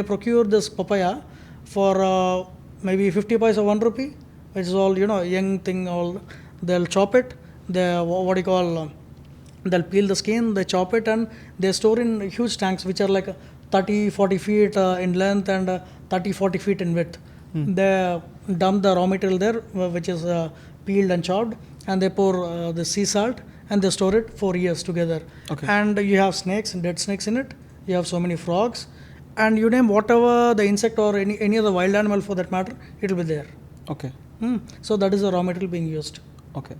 procure this papaya for maybe 50 paisa, 1 rupee, which is all, young thing, all. They'll chop it. They'll peel the skin, they chop it, and they store in huge tanks, which are like 30-40 feet in length and 30-40 feet in width. They dump the raw material there, which is peeled and chopped, and they pour the sea salt, and they store it for years together. Okay. And you have snakes, dead snakes in it. You have so many frogs, and you name whatever the insect or any other wild animal for that matter, it will be there. Okay. So that is the raw material being used. Okay.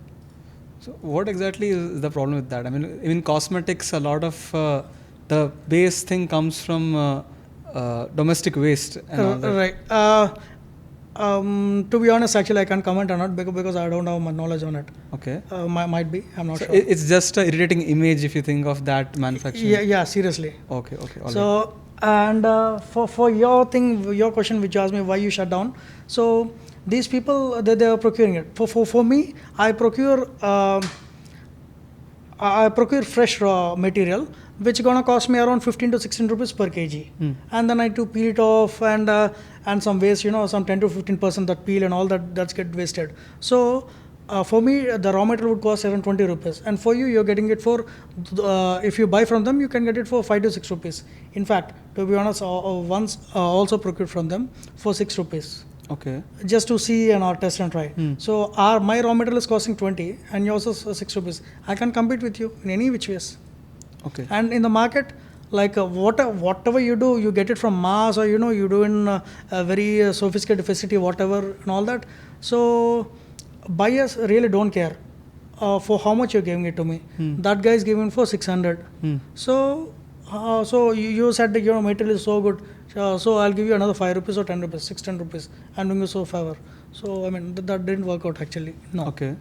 So what exactly is the problem with that? I mean, in cosmetics, a lot of the base thing comes from domestic waste and all that. Right. To be honest, actually, I can't comment on it because I don't have much knowledge on it. Okay. Might be. I'm not sure. It's just an irritating image if you think of that manufacturing. Yeah. Seriously. Okay. All so, right. And for your question which you asked me why you shut down. So these people, they are procuring it. For me, I procure fresh raw material, which is gonna cost me around 15 to 16 rupees per kg. And then I do peel it off and some waste, some 10 to 15% that peel and all that's get wasted. So for me, the raw material would cost around 20 rupees. And for you, you're getting it for, if you buy from them, you can get it for 5 to 6 rupees. In fact, to be honest, once also procured from them for 6 rupees. Okay. just to see and test and try. So my raw material is costing 20 and yours is 6 rupees. I can compete with you in any which ways. Okay. And in the market, like whatever you do, you get it from mass, or you do in a very sophisticated facility, whatever and all that. So buyers really don't care for how much you're giving it to me. That guy is giving for 600. So you said that your material is so good, so I'll give you another 5 rupees or 10 rupees, 10 rupees. I'm doing you so favor. So I mean that didn't work out actually. No. Okay.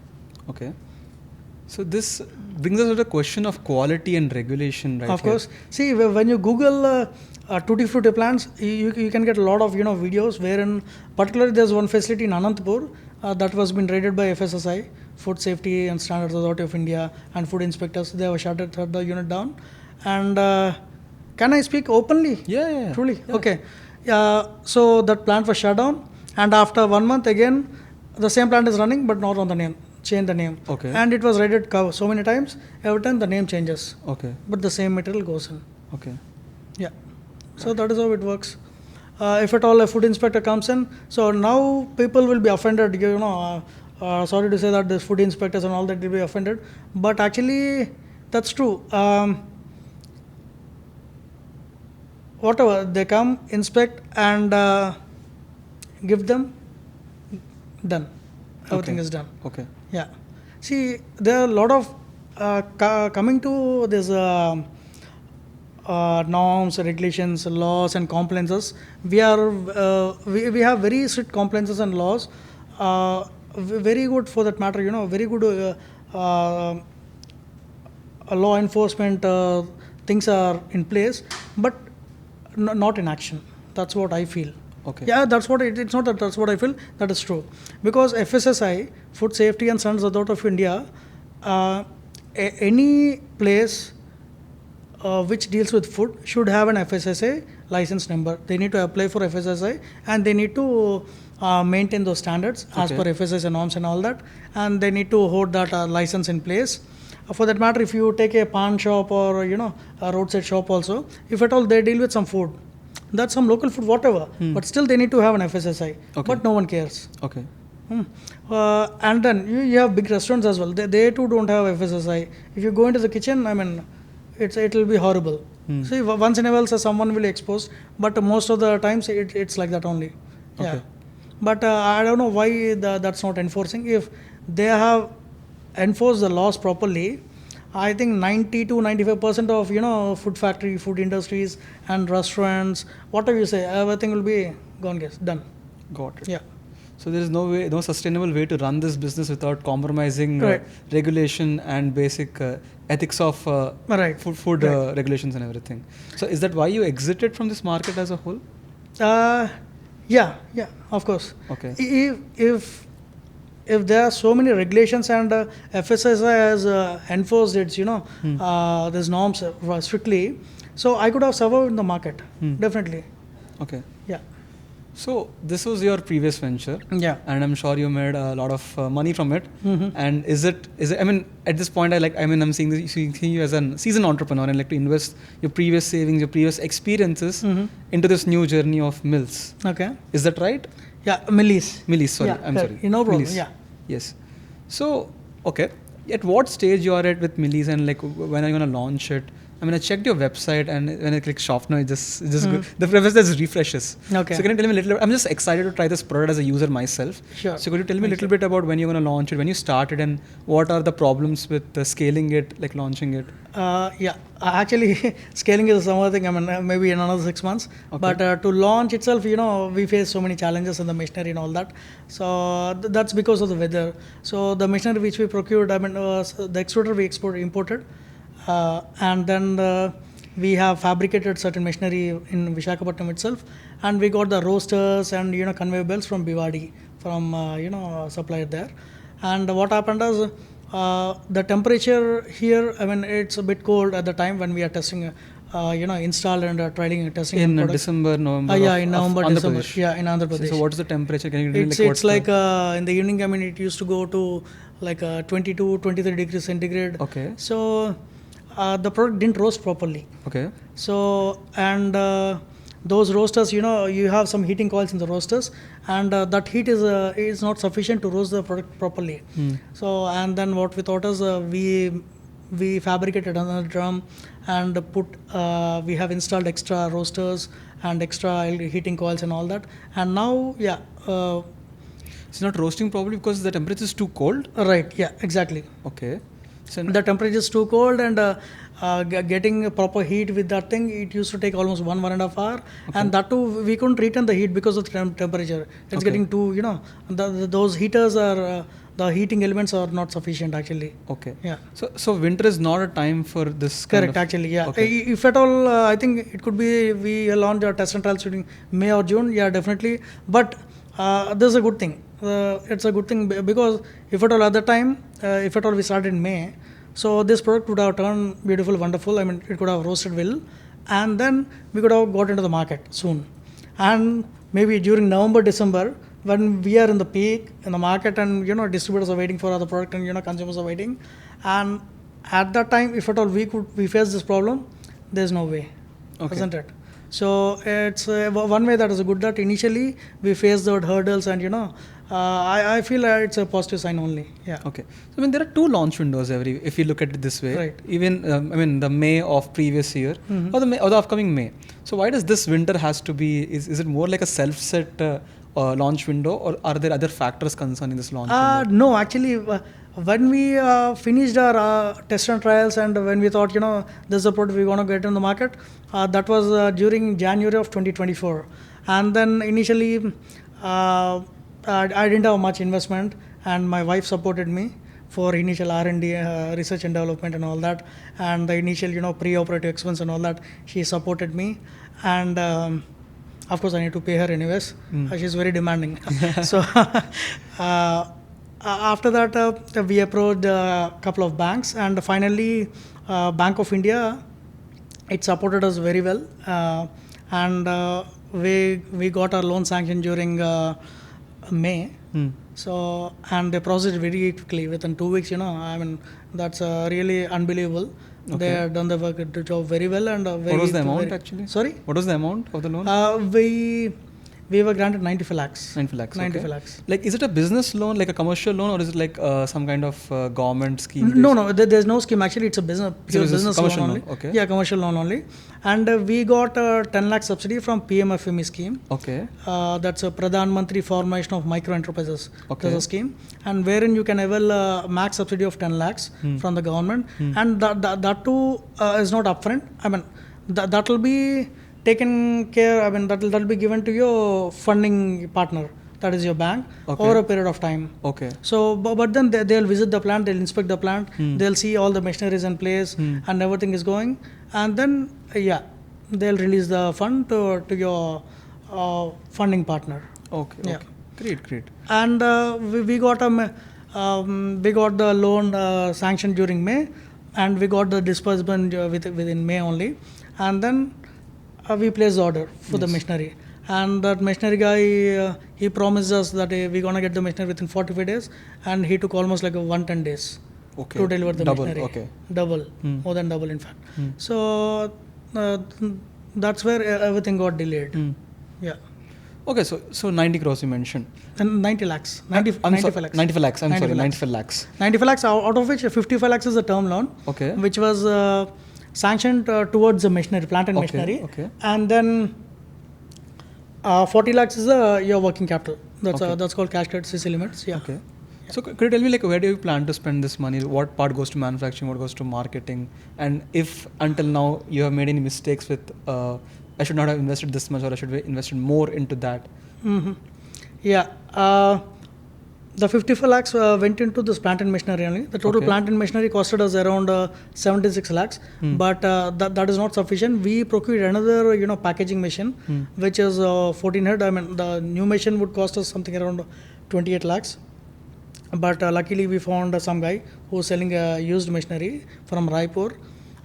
So this brings us to the question of quality and regulation, right? Of course. See, when you Google tutti frutti plants, you can get a lot of videos wherein particularly there's one facility in Anantapur that was been rated by FSSI, Food Safety and Standards Authority of India, and food inspectors. They have shut the unit down. And can I speak openly? Yeah. Truly? Yeah. Okay. So that plant was shut down, and after 1 month again, the same plant is running but not on the name. Change the name. Okay. And it was rated so many times. Every time the name changes. Okay. But the same material goes in. Okay. Yeah. So that is how it works. If at all a food inspector comes in, so now people will be offended. Sorry to say that the food inspectors and all that will be offended, but actually that's true. Whatever they come, inspect, and give them, done. Everything is done. Okay. Yeah. See, there are a lot of coming to this norms, regulations, laws, and compliances. We have very strict compliances and laws. Very good for that matter. Very good law enforcement things are in place, but not in action. That's what I feel. Okay. Yeah, that's what it's not that that's what I feel. That is true, because FSSI, Food Safety and Standards Authority of India, any place which deals with food should have an FSSI license number. They need to apply for FSSI and they need to maintain those standards as per FSSI norms and all that, and they need to hold that license in place. For that matter, if you take a pawn shop or a roadside shop also, if at all they deal with some food, that's some local food, whatever, but still they need to have an FSSI. But no one cares. Okay. And then you have big restaurants as well. They too don't have FSSI. If you go into the kitchen, I mean, it will be horrible. See, once in a while, someone will expose, but most of the times it's like that only. Yeah. Okay. But I don't know why that's not enforcing. If they have enforced the laws properly, I think 90 to 95% of food factory, food industries, and restaurants, whatever you say, everything will be gone. Guess done. Got it. Yeah. So there is no sustainable way to run this business without compromising regulation and basic ethics of food regulations and everything. So is that why you exited from this market as a whole? Yeah, of course. Okay. If there are so many regulations and FSSI has enforced its these norms strictly, so I could have survived in the market definitely. Okay. Yeah. So this was your previous venture. Yeah. And I'm sure you made a lot of money from it. And is it? I mean, at this point, I'm seeing you as a seasoned entrepreneur and like to invest your previous savings, your previous experiences into this new journey of mills. Okay. Is that right? Yeah, Millie's. Sorry, yeah, I'm sorry. No problem. Millie's. Yeah. Yes. So, okay. At what stage you are at with Millie's, and like when are you going to launch it? I mean, I checked your website, and when I click shop now, it just the preface just refreshes. Okay. So can you tell me a little? I'm just excited to try this product as a user myself. Sure. So could you tell me a little bit about when you're going to launch it, when you started, and what are the problems with scaling it, like launching it? Actually, scaling is some other thing. I mean, maybe in another 6 months. Okay. But to launch itself, we face so many challenges in the machinery and all that. So that's because of the weather. So the machinery which we procured, I mean, the extruder we imported. And then we have fabricated certain machinery in Visakhapatnam itself, and we got the roasters and conveyor belts from Bhiwadi, from supplier there. And what happened is the temperature here, I mean, it's a bit cold at the time when we are testing, install and trialing and testing in December, November. In November, December. Pradesh. Yeah, in Andhra Pradesh. So what is the temperature? Can you It's like in the evening. I mean, it used to go to like 22, 23 degrees centigrade. Okay. So the product didn't roast properly. Okay. So and those roasters, you have some heating coils in the roasters, and that heat is not sufficient to roast the product properly. So, and then what we thought is we fabricated another drum and we have installed extra roasters and extra heating coils and all that. And now, It's not roasting properly because the temperature is too cold? right, yeah, exactly. Okay. So The temperature is too cold, and getting a proper heat with that thing, it used to take almost 1.5 hour, and that too we couldn't retain the heat because of the temperature. It's getting too, those heaters are the heating elements are not sufficient actually. Okay. Yeah. So winter is not a time for this kind Correct, of... actually, yeah. Okay. If at all, I think it could be we launch our test and trials during May or June. Yeah, definitely. But this is a good thing. It's a good thing because if at all at the time, if at all we started in May, so this product would have turned beautiful, wonderful. I mean, it could have roasted well, and then we could have got into the market soon. And maybe during November, December, when we are in the peak in the market, and distributors are waiting for other product, and consumers are waiting, and at that time, if at all we face this problem, there's no way, isn't it? So it's one way that is good, that initially we faced the hurdles, and I feel it's a positive sign only. Yeah. Okay. So there are 2 launch windows if you look at it this way. Right. Even the May of previous year or the upcoming May. So why does this winter has to be? Is it more like a self-set launch window, or are there other factors concerning this launch window? No, actually, when we finished our test and trials, and when we thought, this is a product we're going to get in the market, that was during January of 2024. And then initially, I didn't have much investment, and my wife supported me for initial R&D, research and development and all that, and the initial, pre-operative expense and all that. She supported me, and of course I need to pay her anyways. She's very demanding. So after that, we approached a couple of banks, and finally Bank of India, it supported us very well, and we got our loan sanction during May. So, and they processed very quickly within 2 weeks. I mean, that's really unbelievable. Okay. They have done the job very well, and what was the amount actually? Sorry, what was the amount of the loan? We were granted 95 lakhs. 95 lakhs. 95 okay. lakhs. Like, is it a business loan, like a commercial loan, or is it like some kind of government scheme? No, there's no scheme. Actually, it's a business loan only. Okay. Yeah, commercial loan only. And we got a 10 lakh subsidy from PMFME scheme. Okay. That's a Pradhan Mantri Formation of Micro Enterprises. Okay. There's a scheme, and wherein you can avail max subsidy of 10 lakhs from the government, and that too is not upfront. I mean, that will be taken care. I mean, that will be given to your funding partner, that is your bank, over a period of time. Okay. So, but then they'll visit the plant, they'll inspect the plant, they'll see all the machineries in place, and everything is going, and then they'll release the fund to your funding partner. Okay. Yeah. Great. And we got the loan sanctioned during May, and we got the disbursement within May only, and then we placed the order for the machinery. And that machinery guy, he promised us that we're going to get the machinery within 45 days, and he took almost like 110 days to deliver the machinery. Okay. Double, more than double in fact. So that's where everything got delayed. Yeah. Okay, so 90 crores you mentioned. And 90 lakhs. 95 lakhs. 95 lakhs, I'm sorry, 95 lakhs. 95 lakhs, out of which 55 lakhs is a term loan, Okay. which was sanctioned towards the machinery, plant and machinery. Okay. And then 40 lakhs is your working capital. That's called cash credit CC limits. Yeah. Okay. So could you tell me, like, where do you plan to spend this money? What part goes to manufacturing? What goes to marketing? And if until now you have made any mistakes with, I should not have invested this much, or I should have invested more into that. Yeah. The 54 lakhs went into this plant and machinery only. The total plant and machinery costed us around 76 lakhs, but that is not sufficient. We procured another, packaging machine, which is 14 head. I mean, the new machine would cost us something around 28 lakhs. But luckily, we found some guy who was selling used machinery from Raipur.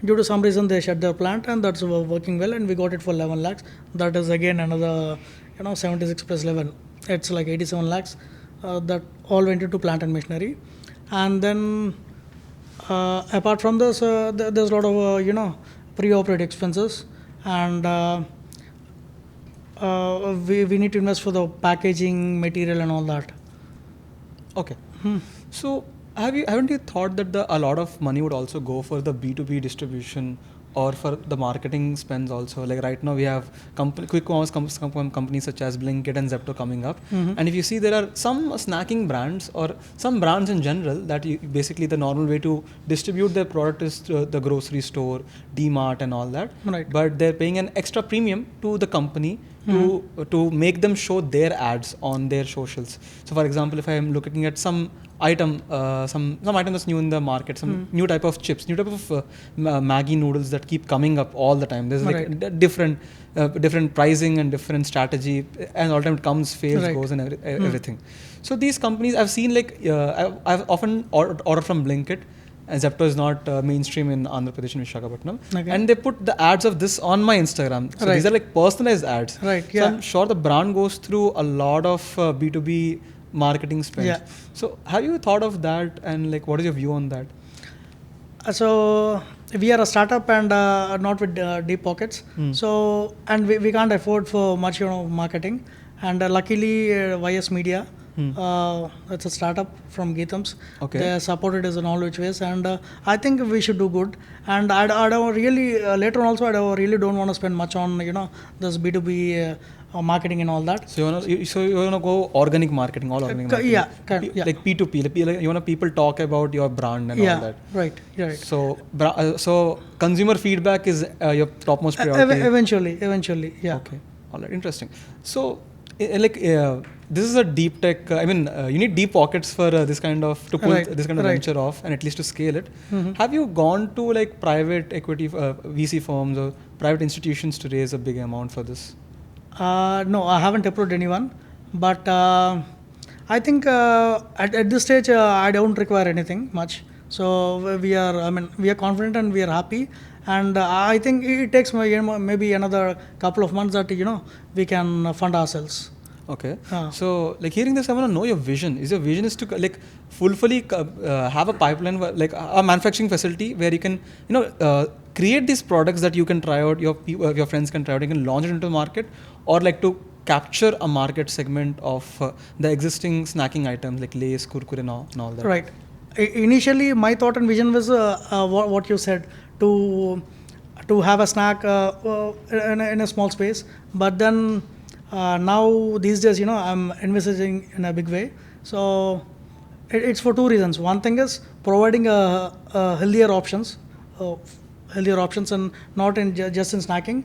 Due to some reason, they shut their plant, and that's working well, and we got it for 11 lakhs. That is again another, 76 plus 11. It's like 87 lakhs. That all went into plant and machinery. And then apart from this, there's a lot of, pre-operative expenses. And we need to invest for the packaging material and all that. Okay. So haven't you thought that a lot of money would also go for the B2B distribution or for the marketing spends also? Like right now we have quick commerce companies such as Blinkit and Zepto coming up. And if you see, there are some snacking brands or some brands in general that basically the normal way to distribute their product is to the grocery store, D-Mart and all that. Right. But they're paying an extra premium to the company to make them show their ads on their socials. So for example, if I am looking at some item, some item that's new in the market, some new type of chips, new type of Maggi noodles that keep coming up all the time. There's like different pricing and different strategy, and all the time it comes, fails, goes, and everything. So these companies, I've seen like I've often ordered from Blinkit. And Zepto is not mainstream in Andhra Pradesh and Visakhapatnam. And they put the ads of this on my Instagram. So these are like personalized ads. Right. So I'm sure the brand goes through a lot of B2B marketing spends. Yeah. So have you thought of that, and like what is your view on that? So we are a startup and not with deep pockets. So and we can't afford for much marketing. And luckily YS Media, it's a startup from Geethams. Okay. They supported us in all which ways, and I think we should do good. And I don't really later on also I really don't want to spend much on this B2B marketing and all that. So you wanna go organic marketing, all organic marketing. Like P2P. Like you wanna people talk about your brand and all that. Right. So so consumer feedback is your topmost priority. Eventually. Yeah. Okay. All right. Interesting. So this is a deep tech. You need deep pockets for this kind of to pull this kind of venture off, and at least to scale it. Have you gone to like private equity VC firms or private institutions to raise a big amount for this? No, I haven't approached anyone, but I think at this stage I don't require anything much. So we are confident and we are happy, and I think it takes maybe another couple of months that we can fund ourselves. Okay. So like hearing this, I want to know your vision. Is your vision is to like fully have a pipeline, like a manufacturing facility where you can create these products that you can try out, your friends can try out, you can launch it into the market, or like to capture a market segment of the existing snacking items like Lay's, Kurkure and all that? Right. Initially, my thought and vision was what you said, to have a snack in a small space. But then now these days, I'm envisaging in a big way. So it's for two reasons. One thing is providing healthier options, and not just in snacking.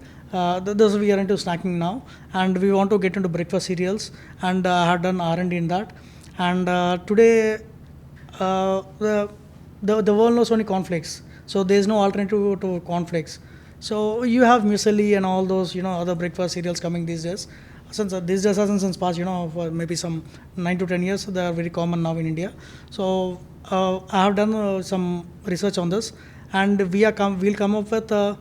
This we are into snacking now, and we want to get into breakfast cereals, and have done R&D in that. And today, the world knows only cornflakes, so there is no alternative to cornflakes. So you have muesli and all those other breakfast cereals coming these days. Since these days hasn't since past for maybe some 9 to 10 years, they are very common now in India. So I have done some research on this, and we'll come up with a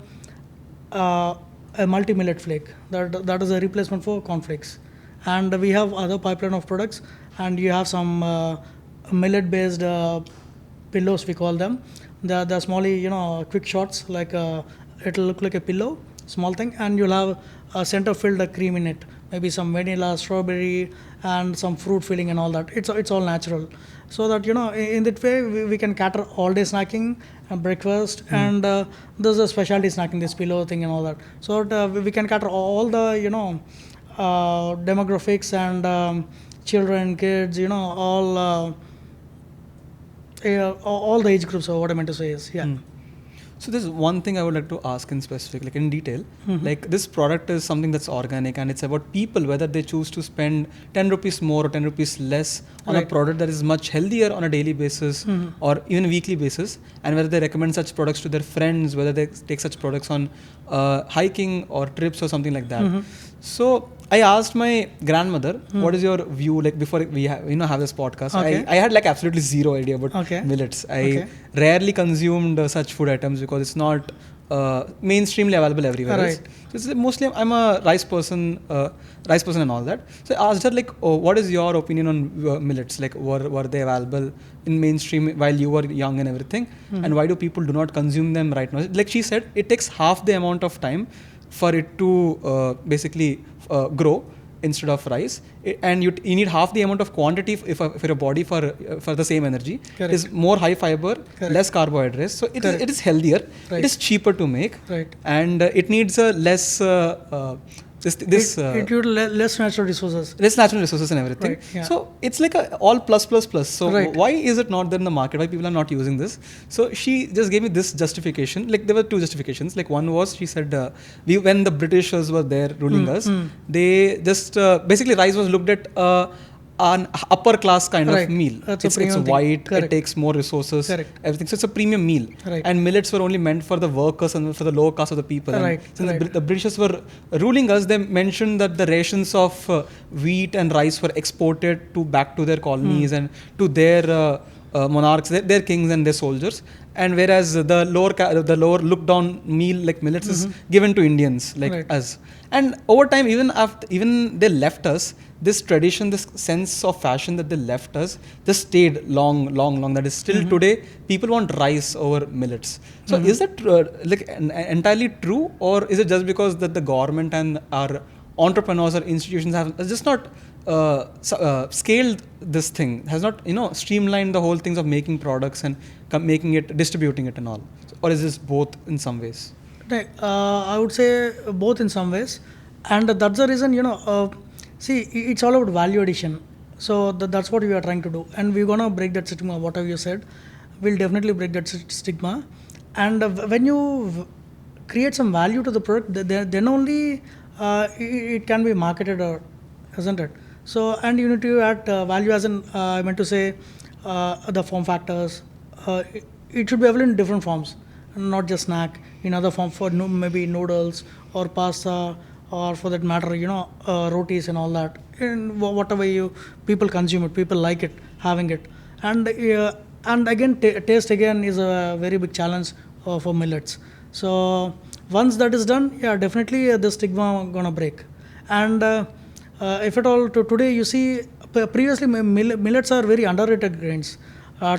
multi-millet flake that is a replacement for cornflakes. And we have other pipeline of products, and you have some millet-based pillows, we call them. They're smally, quick shots, like it'll look like a pillow, small thing, and you'll have a center-filled cream in it, maybe some vanilla, strawberry, and some fruit filling and all that. It's all natural, so that in that way we can cater all-day snacking and breakfast, and there's a specialty snacking, this pillow thing and all that. So that, we can cater all the demographics and children, kids, all the age groups. So what I meant to say is, So there's one thing I would like to ask in specific, like in detail. Like this product is something that's organic, and it's about people, whether they choose to spend 10 rupees more or 10 rupees less on a product that is much healthier on a daily basis or even weekly basis, and whether they recommend such products to their friends, whether they take such products on hiking or trips or something like that. So I asked my grandmother, what is your view, like before we have this podcast. I had like absolutely zero idea about millets. I rarely consumed such food items because it's not mainstreamly available everywhere. Right. So it's mostly I'm a rice person and all that. So I asked her like, what is your opinion on millets? Like were they available in mainstream while you were young and everything? And why do people do not consume them right now? Like she said, it takes half the amount of time for it to basically grow instead of rice, and you need half the amount of quantity for your body for the same energy. Correct. It is more high fiber, Correct. less carbohydrates, so it is healthier. Right. It is cheaper to make, Right. and it needs a less it used less natural resources. less natural resources and everything. Right, yeah. So it's like a all plus. So Right. why is it not there in the market? Why people are not using this? So she just gave me this justification. Like there were two justifications. Like one was she said when the Britishers were there ruling us, they just basically rice was looked at an upper class kind Right. of meal. That's a It's premium thing. white. Correct. It takes more resources. Correct. Everything. So it's a premium meal. Right. And millets were only meant for the workers and for the lower caste of the people. And Right. since Right. the Britishers were ruling us, they mentioned that the rations of wheat and rice were exported back to their colonies and to their monarchs, their kings and their soldiers. And whereas the lower looked down meal like millets is given to Indians like Right. us. And over time, even they left us, this tradition, this sense of fashion that they left us, just stayed long. That is still today, people want rice over millets. So is that entirely true, or is it just because that the government and our entrepreneurs or institutions have just not scaled this thing, has not streamlined the whole things of making products and making it, distributing it and all? Or is this both in some ways? Right. I would say both in some ways, and that's the reason see, it's all about value addition. So that's what we are trying to do, and we're gonna break that stigma. Whatever you said, we'll definitely break that stigma. And when you create some value to the product, then only it can be marketed, or isn't it? So, and you need to add value, as in I meant to say the form factors. It should be available in different forms, not just snack. In other form for maybe noodles or pasta, or for that matter, rotis and all that. And whatever people consume it, people like it, having it. And again, taste again is a very big challenge for millets. So once that is done, yeah, definitely the stigma gonna break. And if at all today you see, previously millets are very underrated grains.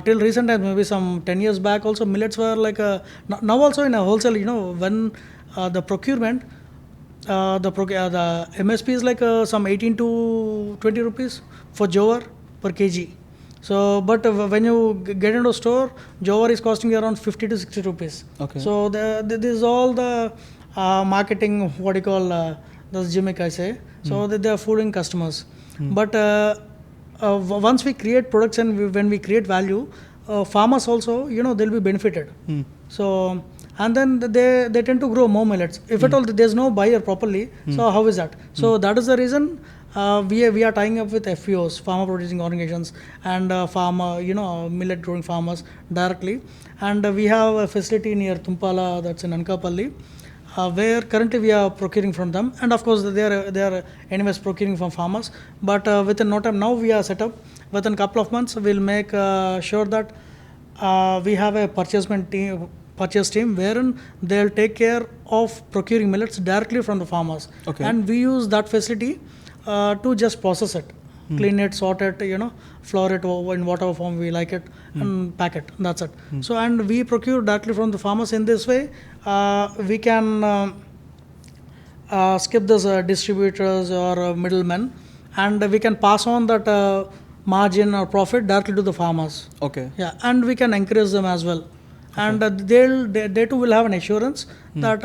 Till recent times, maybe some 10 years back also, millets were like now also in a wholesale, when the procurement, the MSP is like some 18 to 20 rupees for jowar per kg. So, but when you get into a store, jowar is costing you around 50 to 60 rupees. Okay. So this is all the marketing, what you call, the gimmick I say. So they are fooling customers. But once we create products and when we create value, farmers also, they'll be benefited. So, and then they tend to grow more millets. If at all there's no buyer properly, so how is that? So that is the reason we are tying up with FPOs, farmer producing organizations, and farmer, millet growing farmers directly. And we have a facility near Tumpala, that's in Anakapalli, where currently we are procuring from them, and of course they are anyways procuring from farmers. But within no time, now we are set up. Within a couple of months, we'll make sure that we have a purchase team wherein they'll take care of procuring millets directly from the farmers. Okay. And we use that facility to just process it, clean it, sort it, flour it in whatever form we like it, and pack it. That's it. So, and we procure directly from the farmers. In this way, we can skip those distributors or middlemen, and we can pass on that margin or profit directly to the farmers. Okay. Yeah, and we can encourage them as well. And they too will have an assurance that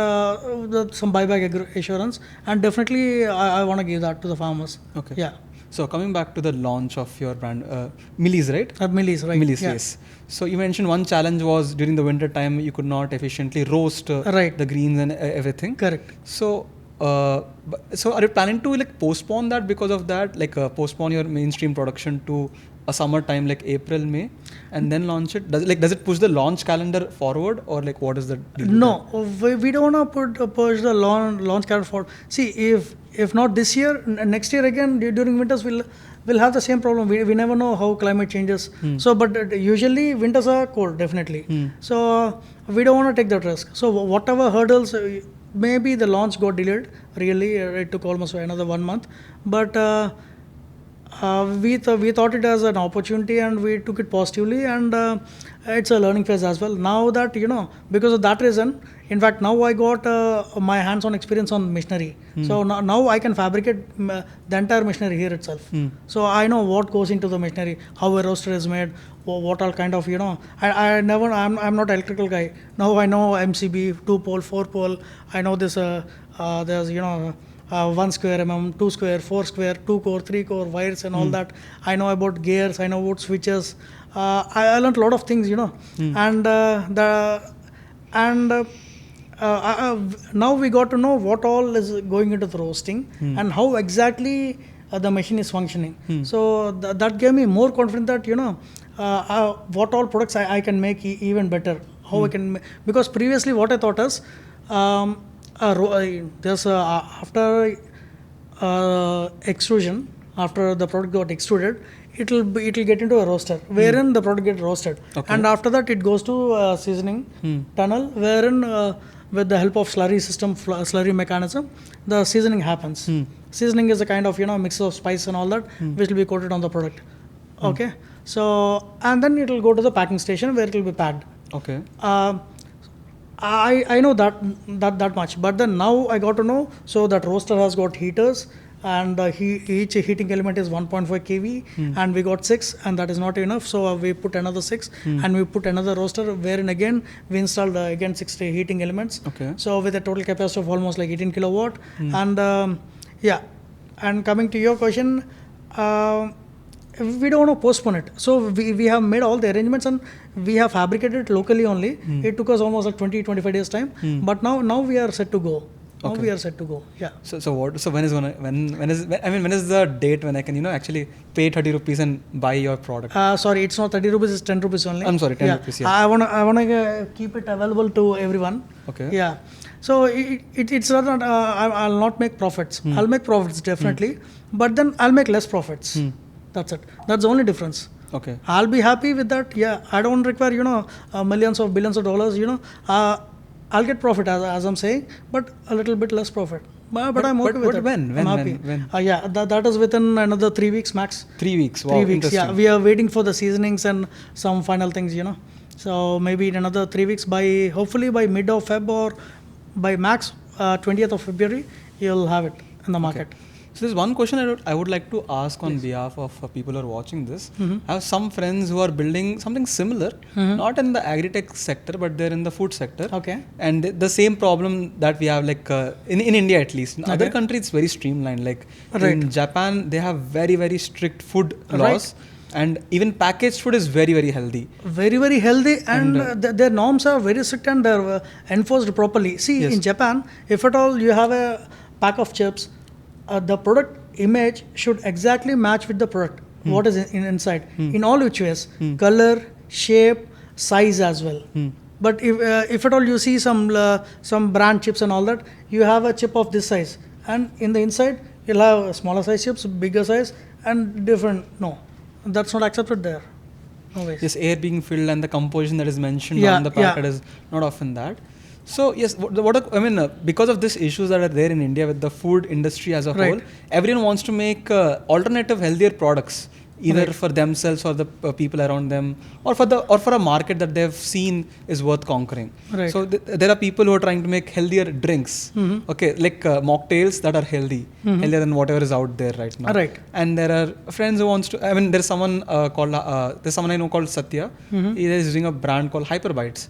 some buyback assurance, and definitely I want to give that to the farmers. Okay. Yeah. So coming back to the launch of your brand, Millie's, right? Millie's, right? Millie's, Yeah. yes. So you mentioned one challenge was during the winter time you could not efficiently roast Right. the greens and everything. Correct. So, so are you planning to postpone that because of that, postpone your mainstream production to a summer time like April, May, and then launch it? Does it push the launch calendar forward, or what is the deal? No, we don't want to push the launch calendar forward. See, if not this year, next year again during winters we'll have the same problem. We never know how climate changes. So, but usually winters are cold, definitely. So we don't want to take that risk. So whatever hurdles, maybe the launch got delayed. Really, it took almost another 1 month. But We thought it as an opportunity and we took it positively, and it's a learning phase as well. Now that because of that reason, in fact, now I got my hands-on experience on machinery. So now I can fabricate the entire machinery here itself. So I know what goes into the machinery, how a roaster is made, what all kind of I'm not electrical guy. Now I know MCB, 2-pole, 4-pole. I know this. There's 1 square mm, 2 square, 4 square, 2 core, 3 core wires and all that. I know about gears. I know about switches. I learned a lot of things, and now we got to know what all is going into the roasting and how exactly the machine is functioning. So that gave me more confidence that what all products I can make even better. How I can because previously what I thought is there's after extrusion, after the product got extruded, it'll get into a roaster wherein the product gets roasted, and after that it goes to seasoning tunnel wherein with the help of slurry mechanism, the seasoning happens. Seasoning is a kind of mix of spice and all that which will be coated on the product. Okay, so and then it will go to the packing station where it will be packed. Okay. I know that much, but then now I got to know. So that roaster has got heaters, and each heating element is 1.5 kV, and we got 6, and that is not enough. So we put another 6, and we put another roaster wherein again we installed again 60 heating elements. Okay. So with a total capacity of almost like 18 kilowatt, and and coming to your question. We don't want to postpone it. So we have made all the arrangements and we have fabricated it locally only. It took us almost like 20-25 days time. But now we are set to go. Now we are set to go. Yeah. So when is the date when I can actually pay 30 rupees and buy your product? Sorry, it's not 30 rupees, it's 10 rupees only. I'm sorry, 10 rupees. Yeah. I wanna keep it available to everyone. Okay. Yeah. So it's not I'll not make profits. I'll make profits definitely, but then I'll make less profits. That's it. That's the only difference. Okay. I'll be happy with that. Yeah, I don't require millions of billions of dollars. I'll get profit as I'm saying, but a little bit less profit. But I'm okay with it. When? I'm happy. When? Yeah, that is within another 3 weeks max. 3 weeks. Wow. 3 weeks. Yeah, we are waiting for the seasonings and some final things. So maybe in another 3 weeks, hopefully by mid of Feb or by max 20th of February, you'll have it in the market. Okay. So there's one question I would like to ask on behalf of people who are watching this. I have some friends who are building something similar, not in the agri-tech sector, but they're in the food sector. Okay. And the same problem that we have, like in India at least. In other countries, it's very streamlined. Like in Japan, they have very, very strict food laws. And even packaged food is very, very healthy. Very, very healthy, and their norms are very strict and they're enforced properly. See, in Japan, if at all you have a pack of chips, the product image should exactly match with the product, what is inside, in all which ways, color, shape, size as well. But if at all you see some brand chips and all that, you have a chip of this size, and in the inside you'll have smaller size chips, bigger size, and different. No, that's not accepted there. No ways. Yes, air being filled and the composition that is mentioned on the packet is not often that. So yes, because of these issues that are there in India with the food industry as a whole, everyone wants to make alternative, healthier products, either for themselves or the people around them, or for a market that they've seen is worth conquering. So there are people who are trying to make healthier drinks, like mocktails that are healthier than whatever is out there right now. And there are friends who wants to. There's someone there's someone I know called Satya. He is using a brand called Hyperbites.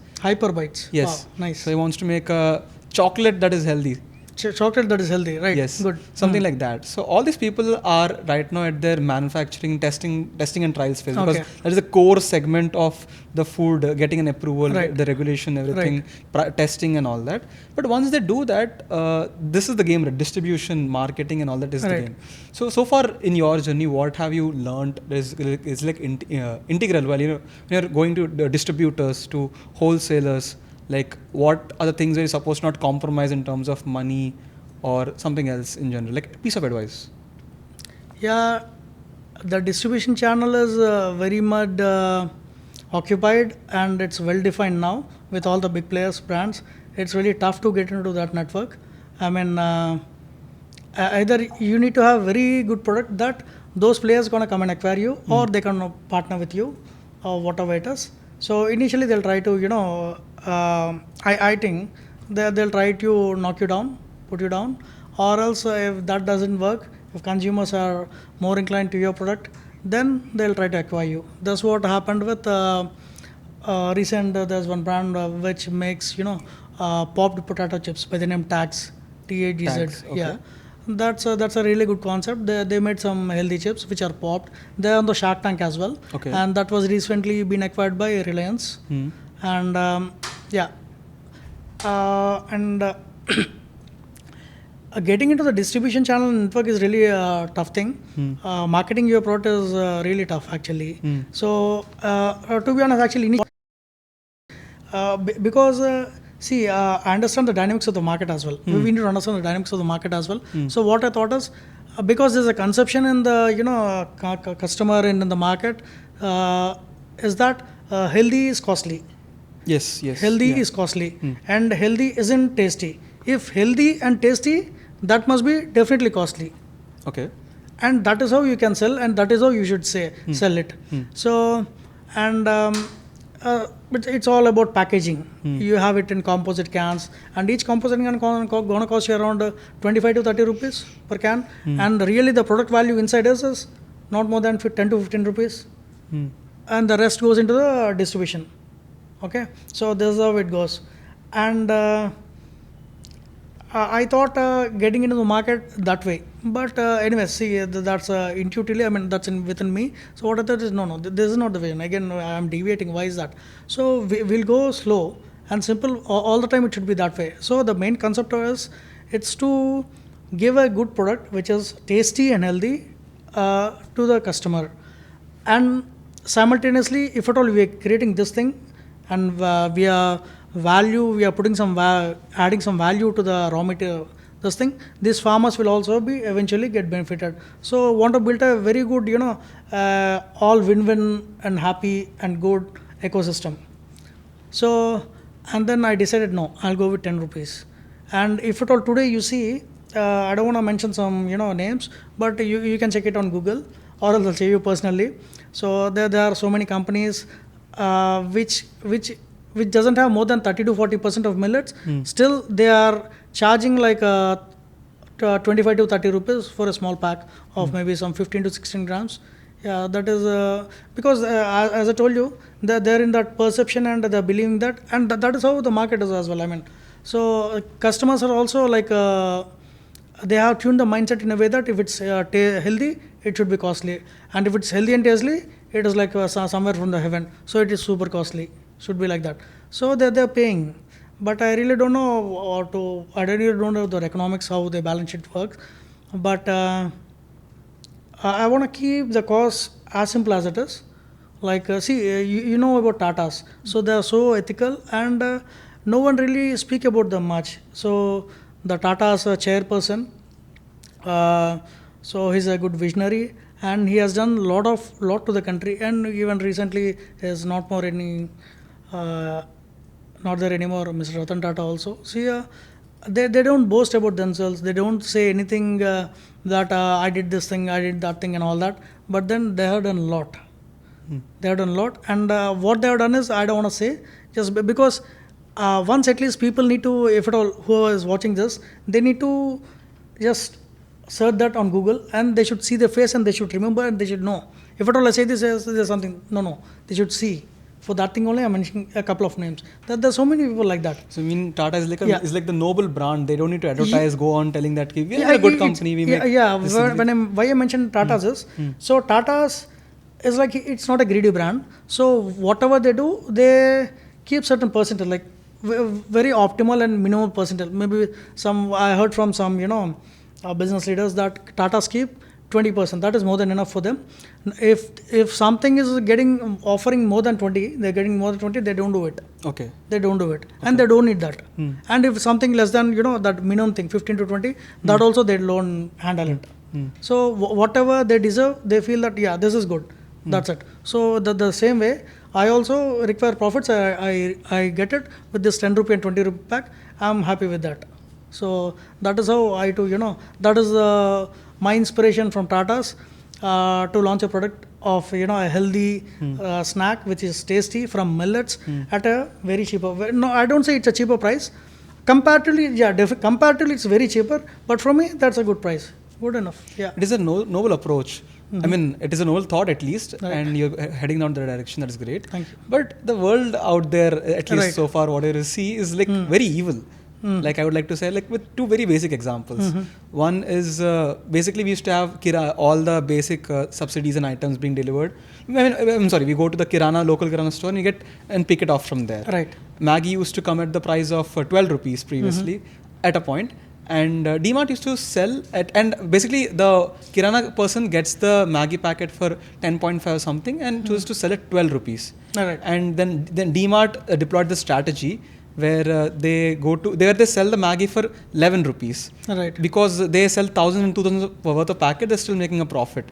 Yes. Wow, nice. So he wants to make a chocolate that is healthy. Chocolate that is healthy, right? Yes. Good. Something like that. So all these people are right now at their manufacturing, testing and trials phase, because that is the core segment of the food, getting an approval, the regulation, everything, testing and all that. But once they do that, this is the game, distribution, marketing and all that is the game. So far in your journey, what have you learned is like integral while when you're going to the distributors, to wholesalers, like what are the things that you're supposed to not compromise in terms of money or something else in general, like a piece of advice? Yeah, the distribution channel is very much occupied, and it's well defined now with all the big players, brands. It's really tough to get into that network. either you need to have very good product that those players gonna come and acquire you, or they can partner with you, or whatever it is. So initially they'll try to, I think they'll try to knock you down, put you down, or else if that doesn't work, if consumers are more inclined to your product, then they'll try to acquire you. That's what happened with recent. There's one brand which makes popped potato chips by the name Tags, TAGZ. Tags, okay. Yeah, that's a really good concept. They made some healthy chips which are popped. They're on the Shark Tank as well. Okay. And that was recently been acquired by Reliance. And yeah, and getting into the distribution channel network is really a tough thing. Marketing your product is really tough actually. So to be honest, actually, because see, I understand the dynamics of the market as well. We need to understand the dynamics of the market as well. So what I thought is, because there's a conception in the customer and in the market, is that healthy is costly. Yes. Healthy is costly, and healthy isn't tasty. If healthy and tasty, that must be definitely costly. Okay. And that is how you can sell, and that is how you should sell it. So, and but it's all about packaging. You have it in composite cans, and each composite can gonna cost you around 25 to 30 rupees per can. And really, the product value inside is not more than 10 to 15 rupees, and the rest goes into the distribution. Okay, so this is how it goes. And I thought getting into the market that way, but anyway, see, that's intuitively, I mean, that's within me. So what I thought is, no, this is not the vision. Again, I'm deviating. Why is that? So we'll go slow and simple. All the time it should be that way. So the main concept is, it's to give a good product which is tasty and healthy to the customer. And simultaneously, if at all we are creating this thing, and we are putting adding some value to the raw material, this thing, these farmers will also be eventually get benefited. So want to build a very good, all win-win and happy and good ecosystem. So, and then I decided, no, I'll go with 10 rupees. And if at all today you see, I don't want to mention some names, but you can check it on Google, or else I'll say you personally. So there are so many companies which doesn't have more than 30 to 40% of millets. Still they are charging like 25 to 30 rupees for a small pack of maybe some 15 to 16 grams. Yeah, that is because as I told you, they're in that perception and they're believing that, and that is how the market is as well. I mean, so customers are also like they have tuned the mindset in a way that if it's healthy, it should be costly, and if it's healthy and tasty, it is like somewhere from the heaven, so it is super costly. Should be like that. So they're paying, but I really don't know I really don't know the economics, how the balance sheet works. But I want to keep the cost as simple as it is. Like see, you know about Tatas, so they are so ethical, and no one really speak about them much. So the Tata's chairperson, so he's a good visionary, and he has done lot to the country, and even recently is not there anymore, Mr. Ratan Tata also. See, they don't boast about themselves. They don't say anything that I did this thing, I did that thing, and all that. But then they have done a lot. They have done a lot, and what they have done is, I don't want to say, just because once at least people need to, if at all who is watching this, they need to just search that on Google, and they should see the face, and they should remember, and they should know. If at all I say this is something, no, they should see. For that thing only, I'm mentioning a couple of names. There's so many people like that. So you mean Tata is like the noble brand. They don't need to advertise, go on telling that we are a good company. Why I mentioned Tata's is, so Tata's is like, it's not a greedy brand. So whatever they do, they keep certain percentage, like very optimal and minimal percentage. Maybe I heard from some business leaders that Tata's keep 20%. That is more than enough for them. If something is offering more than 20, they're getting more than 20, they don't do it. Okay. They don't do it, and they don't need that. And if something less than that minimum thing, 15 to 20, that also they don't handle it. So whatever they deserve, they feel that this is good. That's it. So the same way, I also require profits. I get it with this 10 rupee and 20 rupee pack. I'm happy with that. So that is how I do, that is my inspiration from Tata's to launch a product of, a healthy snack which is tasty from millets at a very cheaper. No, I don't say it's a cheaper price. Comparatively, comparatively it's very cheaper. But for me, that's a good price. Good enough. Yeah. It is a noble approach. I mean, it is a noble thought at least, and you're heading down the direction. That is great. Thank you. But the world out there, at least so far, what I see is like very evil. Like I would like to say, like with two very basic examples. One is basically we used to have all the basic subsidies and items being delivered. I'm sorry, we go to the local Kirana store and you get and pick it off from there. Right. Maggi used to come at the price of 12 rupees previously at a point. And DMart used to sell at, and basically the Kirana person gets the Maggi packet for 10.5 or something and chooses to sell it 12 rupees. Right. And then DMart deployed the strategy where they sell the Maggi for 11 rupees. Right. Because they sell 1,000 and 2,000 worth of packet, they're still making a profit.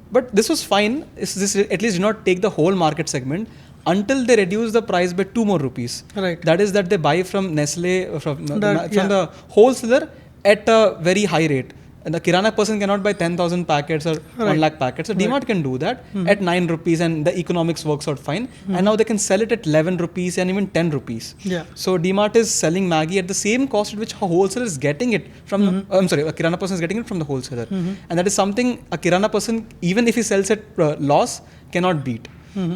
But this was fine. This at least did not take the whole market segment until they reduce the price by 2 more rupees. Right. That is that they buy from Nestle, from the wholesaler at a very high rate. And the Kirana person cannot buy 10,000 packets or 1 lakh packets. So DMart can do that at 9 rupees and the economics works out fine. And now they can sell it at 11 rupees and even 10 rupees. Yeah. So DMart is selling Maggi at the same cost at which a wholesaler is getting it from, a Kirana person is getting it from the wholesaler. And that is something a Kirana person, even if he sells at loss, cannot beat.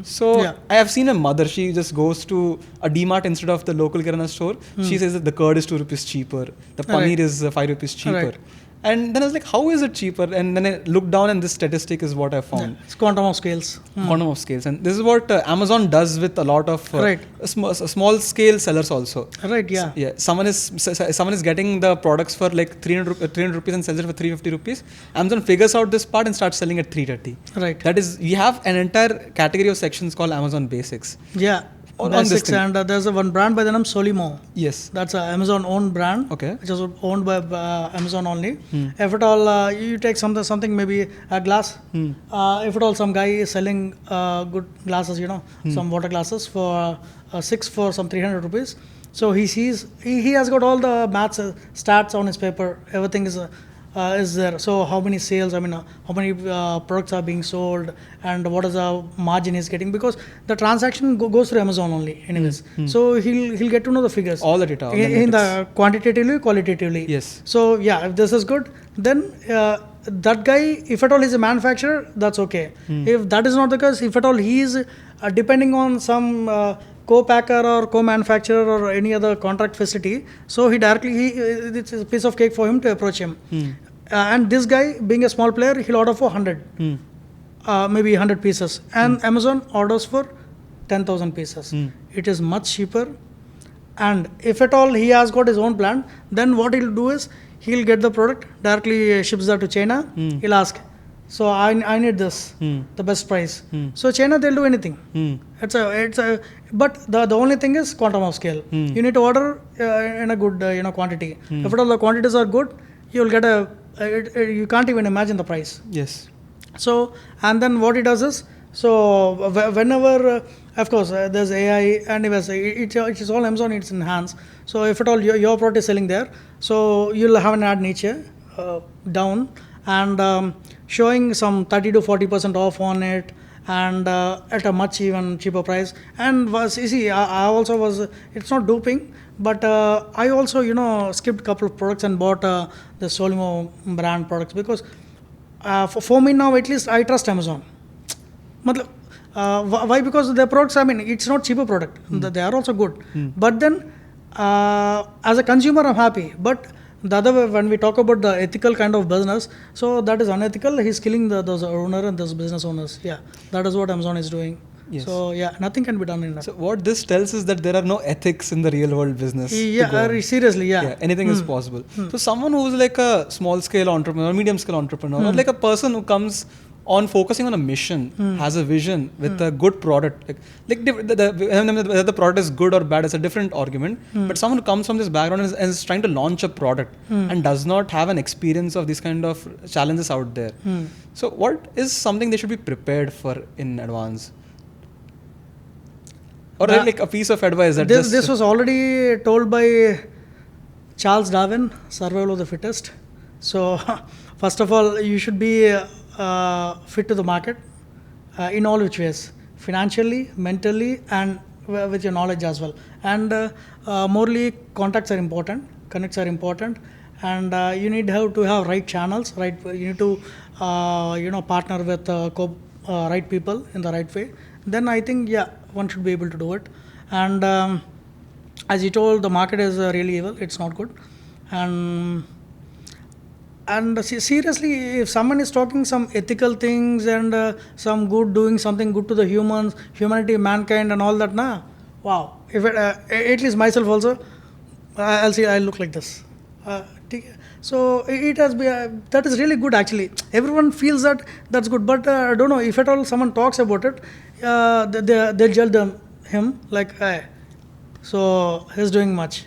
So I have seen a mother, she just goes to a DMart instead of the local Kirana store. She says that the curd is 2 rupees cheaper, the paneer is 5 rupees cheaper. And then I was like, how is it cheaper? And then I looked down and this statistic is what I found. Yeah, it's quantum of scales. Quantum of scales. And this is what Amazon does with a lot of small scale sellers also. Right, yeah. Yeah. Someone is getting the products for like 300 rupees and sells it for 350 rupees. Amazon figures out this part and starts selling at 330. Right. That is, we have an entire category of sections called Amazon Basics. Yeah. Basics, and there's one brand by the name Solimo. Yes. That's an Amazon owned brand. Okay. Which is owned by Amazon only. If at all you take something maybe a glass. If at all some guy is selling good glasses, some water glasses for 6 for some 300 rupees. So he sees he has got all the maths stats on his paper. Everything is there. So how many sales, how many products are being sold and what is the margin he's getting, because the transaction goes through Amazon only anyways. So he'll get to know the figures. All the data. In the quantitatively, qualitatively. Yes. So yeah, if this is good, then that guy, if at all he's a manufacturer, that's okay. If that is not the case, if at all he is depending on some co-packer or co-manufacturer or any other contract facility, so he directly, it's a piece of cake for him to approach him. And this guy, being a small player, he'll order for 100, maybe 100 pieces. And Amazon orders for 10,000 pieces. It is much cheaper. And if at all he has got his own plant, then what he'll do is, he'll get the product, directly ships that to China. He'll ask, so I need this, the best price. So China, they'll do anything. But the only thing is quantum of scale. You need to order in a good quantity. If at all the quantities are good, you'll get you can't even imagine the price. Yes. So, and then what it does is, so whenever, of course, there's AI, and it is all Amazon, it's in hands. So if at all your product is selling there, so you'll have an ad niche down and showing some 30 to 40% off on it, and at a much even cheaper price. And I also was, it's not duping, but I also skipped a couple of products and bought the Solimo brand products, because for me now at least I trust Amazon. Why? Because their products, it's not cheaper product. They are also good. But then as a consumer I'm happy. But the other way, when we talk about the ethical kind of business, so that is unethical. He's killing those owner and those business owners. Yeah, that is what Amazon is doing. Yes. So yeah, nothing can be done in that. So what this tells is that there are no ethics in the real world business. Yeah, seriously, yeah. Anything is possible. So someone who's like a small scale entrepreneur, medium scale entrepreneur, or like a person who comes on focusing on a mission, has a vision with a good product. Whether the product is good or bad is a different argument. But someone who comes from this background and is trying to launch a product and does not have an experience of these kind of challenges out there. So what is something they should be prepared for in advance? Or like a piece of advice that this was already told by Charles Darwin, survival of the fittest. So, first of all, you should be fit to the market in all which ways, financially, mentally, and with your knowledge as well. And morally, contacts are important, connects are important, and you need to have right channels, right? You need to partner with right people in the right way. Then I think one should be able to do it. And as you told, the market is really evil. It's not good. And seriously, if someone is talking some ethical things and some good, doing something good to the humans, humanity, mankind, and all that, wow. If at least myself also, I'll see. I'll look like this. So it has been that is really good actually. Everyone feels that that's good, but I don't know if at all someone talks about it, they judge him like, hey, so he's doing much.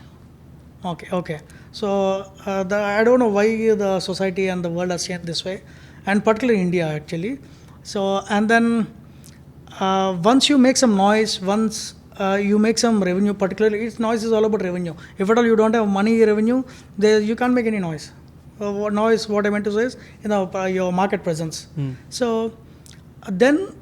Okay. So I don't know why the society and the world has changed this way, and particularly India actually. So and then once you make some noise, once you make some revenue, particularly noise is all about revenue. If at all you don't have money revenue, you can't make any noise. What I meant to say is your market presence. So then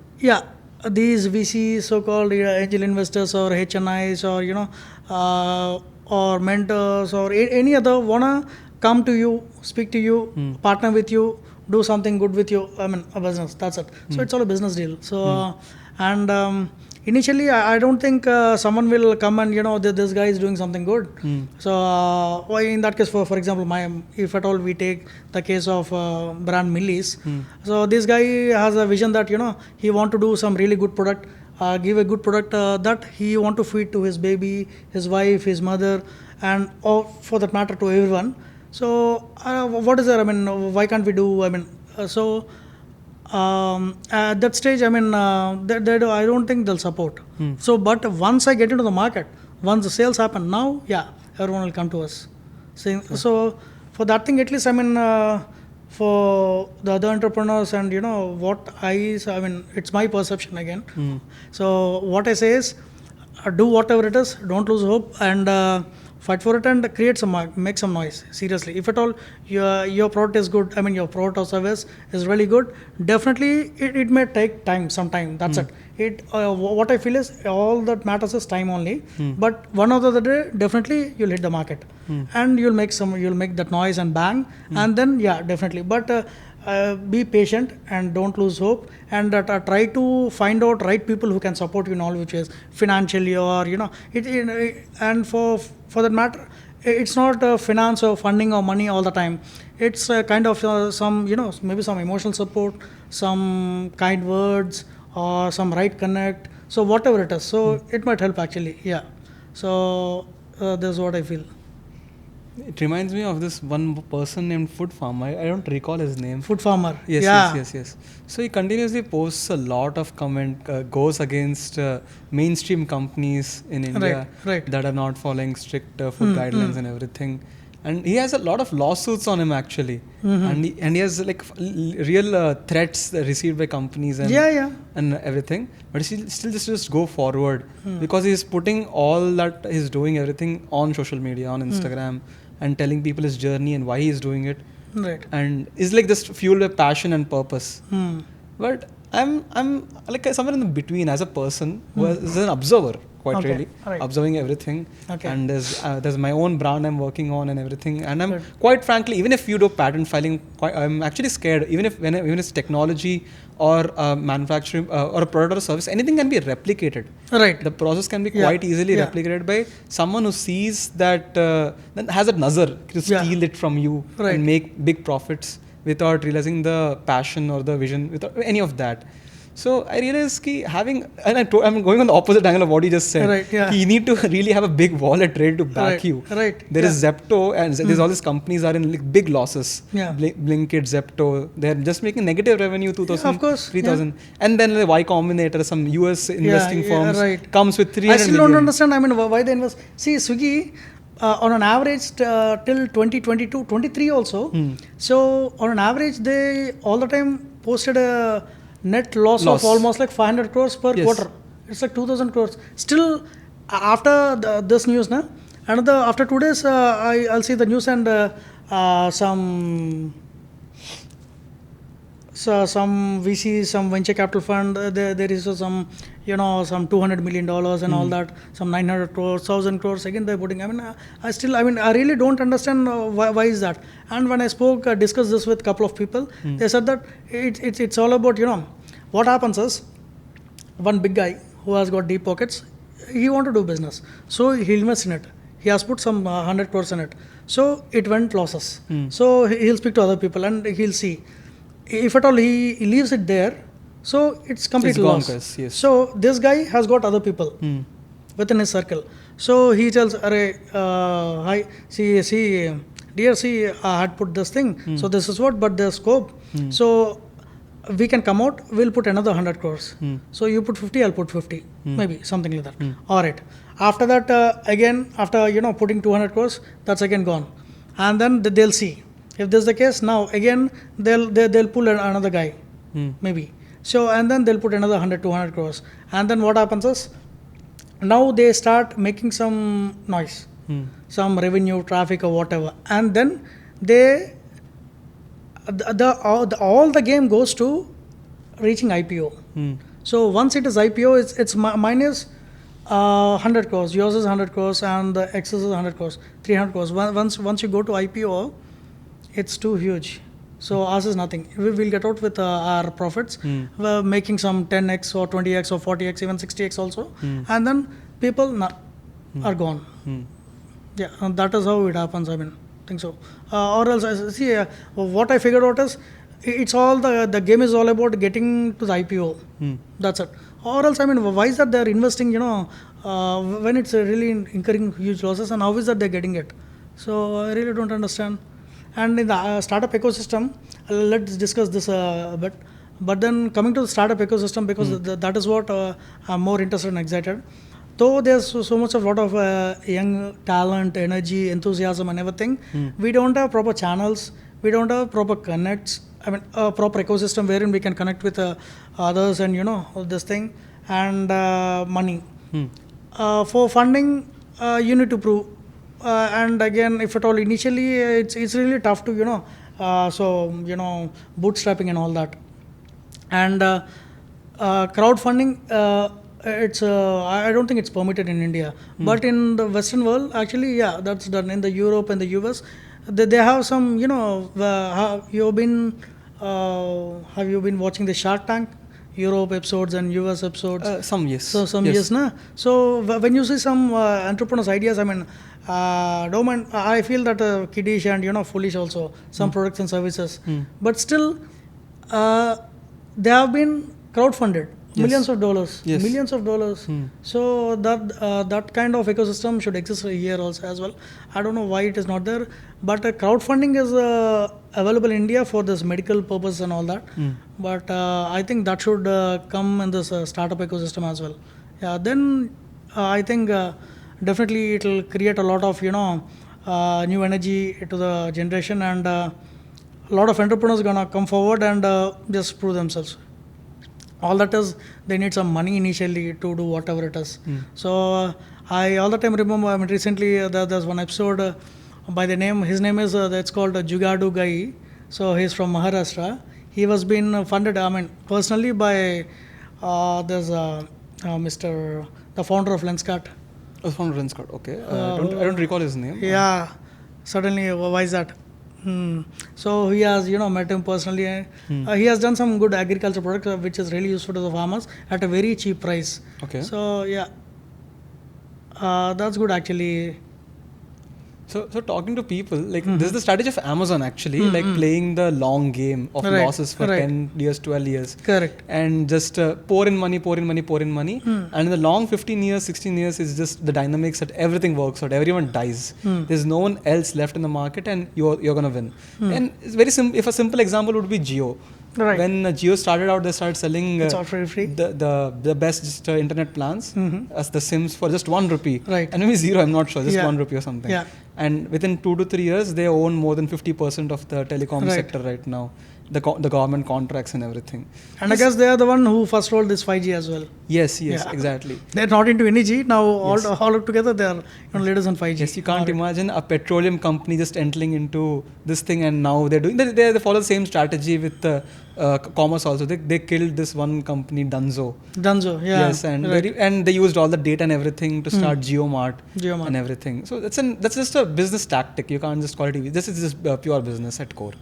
these VCs, so-called angel investors or HNIs or or mentors or any other wanna come to you, speak to you, partner with you, do something good with you. I mean, a business. That's it. So it's all a business deal. So and initially, I don't think someone will come and this guy is doing something good. So in that case, for example, if at all we take the case of brand Millie's, so this guy has a vision that he want to do some really good product, give a good product that he want to feed to his baby, his wife, his mother, and or for that matter to everyone. So what is there? I mean, why can't we do? I mean, at that stage, I mean, I don't think they'll support. So, but once I get into the market, once the sales happen, now, everyone will come to us. So, for that thing, at least, I mean, for the other entrepreneurs and, what I mean, it's my perception again. So, what I say is, do whatever it is, don't lose hope, and fight for it and make some noise. Seriously, if at all your product is good, I mean your product or service is really good, definitely it may take some time. That's it. What I feel is all that matters is time only. But one or the other day, definitely you'll hit the market, and you'll make that noise and bang, and then definitely. But be patient and don't lose hope, and try to find out right people who can support you in all which ways, financially or and for that matter, it's not finance or funding or money all the time. It's kind of some maybe some emotional support, some kind words, or some right connect. So whatever it is, so it might help actually. So that's what I feel. It reminds me of this one person named Food Farmer. I don't recall his name. Food Farmer. Yes. So he continuously posts a lot of goes against mainstream companies in India that are not following strict food guidelines and everything. And he has a lot of lawsuits on him actually, and he has like real threats received by companies and everything. But he still just go forward because he's putting all that he's doing everything on social media, on Instagram, and telling people his journey and why he's doing it. And it's like just fueled by passion and purpose. But I'm like somewhere in the between as a person who is an observer. Quite really observing everything, and there's my own brand I'm working on and everything, and I'm quite frankly, even if you do patent filing, I'm actually scared. Even it's technology or manufacturing or a product or a service, anything can be replicated. The process can be quite easily replicated by someone who sees that then has a nazar to steal it from you and make big profits without realizing the passion or the vision, without any of that. So I realized I'm going on the opposite angle of what you just said. You need to really have a big wallet ready to back you. There is Zepto, and there's all these companies are in like big losses. Blinkit, Zepto, they're just making negative revenue, 2,000, 3,000. And then the Y Combinator, some US investing firms, comes with 300 I still don't understand. I mean, why they invest? See, Swiggy, on an average till 2022, 23 also. So on an average, they all the time posted a net loss of almost like 500 crores per quarter. It's like 2,000 crores. Still, after this news, Another after 2 days, I'll see the news and some VC, some venture capital fund. There is some, some $200 million and all that, some 900 crores, 1,000 crores. Again, they're putting. I really don't understand why is that. And when I discussed this with a couple of people, they said that it's all about, what happens is, one big guy who has got deep pockets, he want to do business, so he'll invest in it. He has put some 100 crores in it, so it went losses. So he'll speak to other people and he'll see. If at all he leaves it there, so it's completely lost. Yes. So this guy has got other people within his circle. So he tells, hi, see, dear, I had put this thing. So this is what, but the scope. So we can come out, we'll put another 100 crores. So you put 50, I'll put 50, maybe something like that. All right. After that, again, after putting 200 crores, that's again gone. And then they'll see. If this is the case, now again they'll pull another guy, maybe. So and then they'll put another 100, 200 crores. And then what happens is, now they start making some noise, some revenue, traffic or whatever. And then all the game goes to reaching IPO. So once it is IPO, it's mine is 100 crores, yours is 100 crores, and the X's is 100 crores, 300 crores. Once you go to IPO, it's too huge. So ours is nothing. We'll get out with our profits, making some 10x or 20x or 40x, even 60x also. And then people are gone. Yeah, and that is how it happens. I think so. Or else, see, what I figured out is, it's all the game is all about getting to the IPO. That's it. Or else, why is that they're investing, when it's really incurring huge losses, and how is that they're getting it? So I really don't understand. And in the startup ecosystem, let's discuss this a bit. But then coming to the startup ecosystem, because that is what I'm more interested and excited. Though there's so much of lot of young talent, energy, enthusiasm and everything, we don't have proper channels, we don't have proper connects, a proper ecosystem wherein we can connect with others and all this thing, and money. For funding, you need to prove. And again, if at all, initially it's really tough to bootstrapping and all that. And crowdfunding, it's I don't think it's permitted in India, but in the Western world, actually, yeah, that's done. In the Europe and the US, they have some. Have you been watching the Shark Tank? Europe episodes and US episodes. Some yes. So some yes, na. So when you see some entrepreneurs' ideas, don't mind. I feel that kiddish and foolish also, some products and services, but still they have been crowdfunded. Millions of dollars. So that kind of ecosystem should exist here also as well. I don't know why it is not there, but crowdfunding is available in India for this medical purpose and all that. But I think that should come in this startup ecosystem as well. Yeah, then I think definitely it will create a lot of new energy to the generation, and a lot of entrepreneurs gonna come forward and just prove themselves. All that is, they need some money initially to do whatever it is. So I all the time remember, recently there's one episode by the name, his name is, it's called Jugadu Guy. So he's from Maharashtra. He was being funded, personally by there's Mr. the founder of Lenskart. Oh, founder of Lenskart, okay. I don't recall his name. Yeah, suddenly, why is that? So he has met him personally. He has done some good agriculture products which is really useful to the farmers at a very cheap price. Okay. So yeah, that's good actually. So talking to people, like this is the strategy of Amazon actually, like playing the long game of losses for 10 years, 12 years. Correct. And just pour in money. And in the long 15 years, 16 years is just the dynamics that everything works out, everyone dies. There's no one else left in the market and you're going to win. And it's very simple. If a simple example would be Jio. Right. When Jio started out, they started selling it's all free. The best internet plans as the SIMs for just 1 rupee. Right. And maybe zero, I'm not sure, just 1 rupee or something. Yeah. And within 2 to 3 years, they own more than 50% of the telecom sector right now. the government contracts and everything. And I guess they are the one who first rolled this 5G as well. Yes, Yeah. exactly. They're not into any G now. Yes. All together, they are leaders in 5G. Yes, you can't imagine a petroleum company just entering into this thing, and now they're doing. They follow the same strategy with commerce also. They killed this one company, Dunzo. Dunzo, yeah. Yes, and right. and they used all the data and everything to start GeoMart GeoMart. and everything. So that's just a business tactic. You can't just call it TV. This is just pure business at core.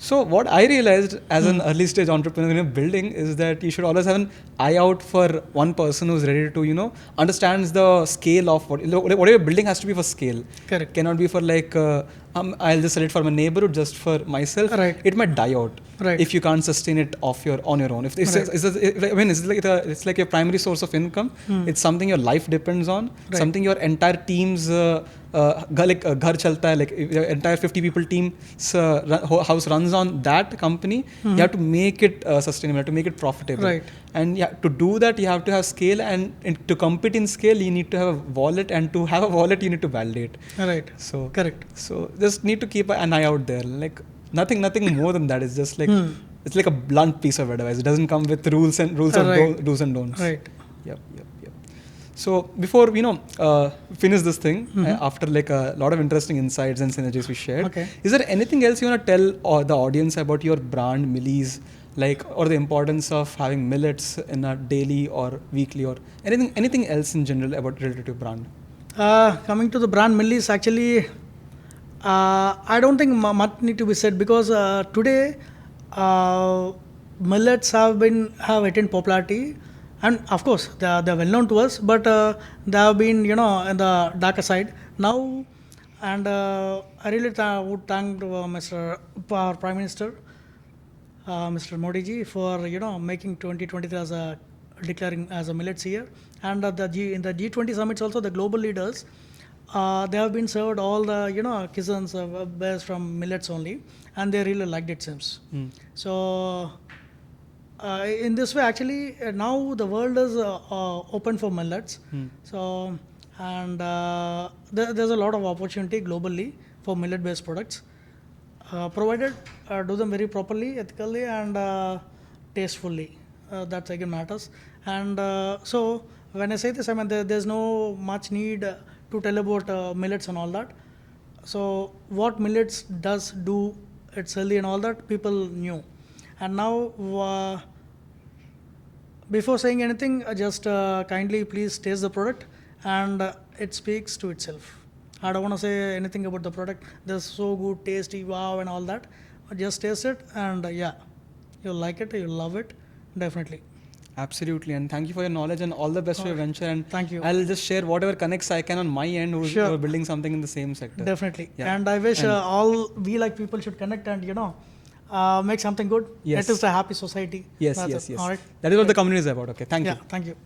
So what I realized as an early stage entrepreneur in building is that you should always have an eye out for one person who's ready to, understands the scale of whatever you're building has to be for scale. Correct. Cannot be for like, I'll just sell it for my neighborhood, just for myself. Right. It might die out. Right. If you can't sustain it on your own. If it's like your primary source of income. It's something your life depends on. Right. Something your entire team's ghar chalta hai, like your entire 50 people team's house runs on that company. You have to make it sustainable. You have to make it profitable. Right. And to do that, you have to have scale, and to compete in scale, you need to have a wallet, and to have a wallet, you need to validate. Right. So Correct. So just need to keep an eye out there. Like nothing more than that. It's just like it's like a blunt piece of advice. It doesn't come with rules and do's and don'ts. Right. Yep. So before finish this thing, after like a lot of interesting insights and synergies we shared, Okay. is there anything else you want to tell the audience about your brand Millie's, or the importance of having millets in a daily or weekly, or anything else in general related to brand? Coming to the brand Millie's, actually, I don't think much need to be said, because today millets have attained popularity, and of course they are well known to us, but they have been in the darker side now. And I really would thank our Prime Minister, Mr. Modi ji, for making 2023 as declaring as a millets year. And in the G20 summits also, the global leaders, they have been served all the cuisines based from millets only, and they really liked it since. So in this way, actually, now the world is open for millets. So and there's a lot of opportunity globally for millet-based products, provided do them very properly, ethically, and tastefully. That again matters. And so when I say this, I mean there's no much need to tell about millets and all that. So what millets does do, it's healthy and all that, people knew. And now, before saying anything, just kindly please taste the product, and it speaks to itself. I don't want to say anything about the product. They're so good, tasty, wow, and all that. Just taste it, and you'll like it, you'll love it, definitely. Absolutely, and thank you for your knowledge and all the best for your venture. And thank you. I'll just share whatever connects I can on my end who are building something in the same sector. Definitely. Yeah. And I wish all we like people should connect and make something good. Yes. It is a happy society. Yes. All right. That is what the community is about. Okay, thank you. Thank you.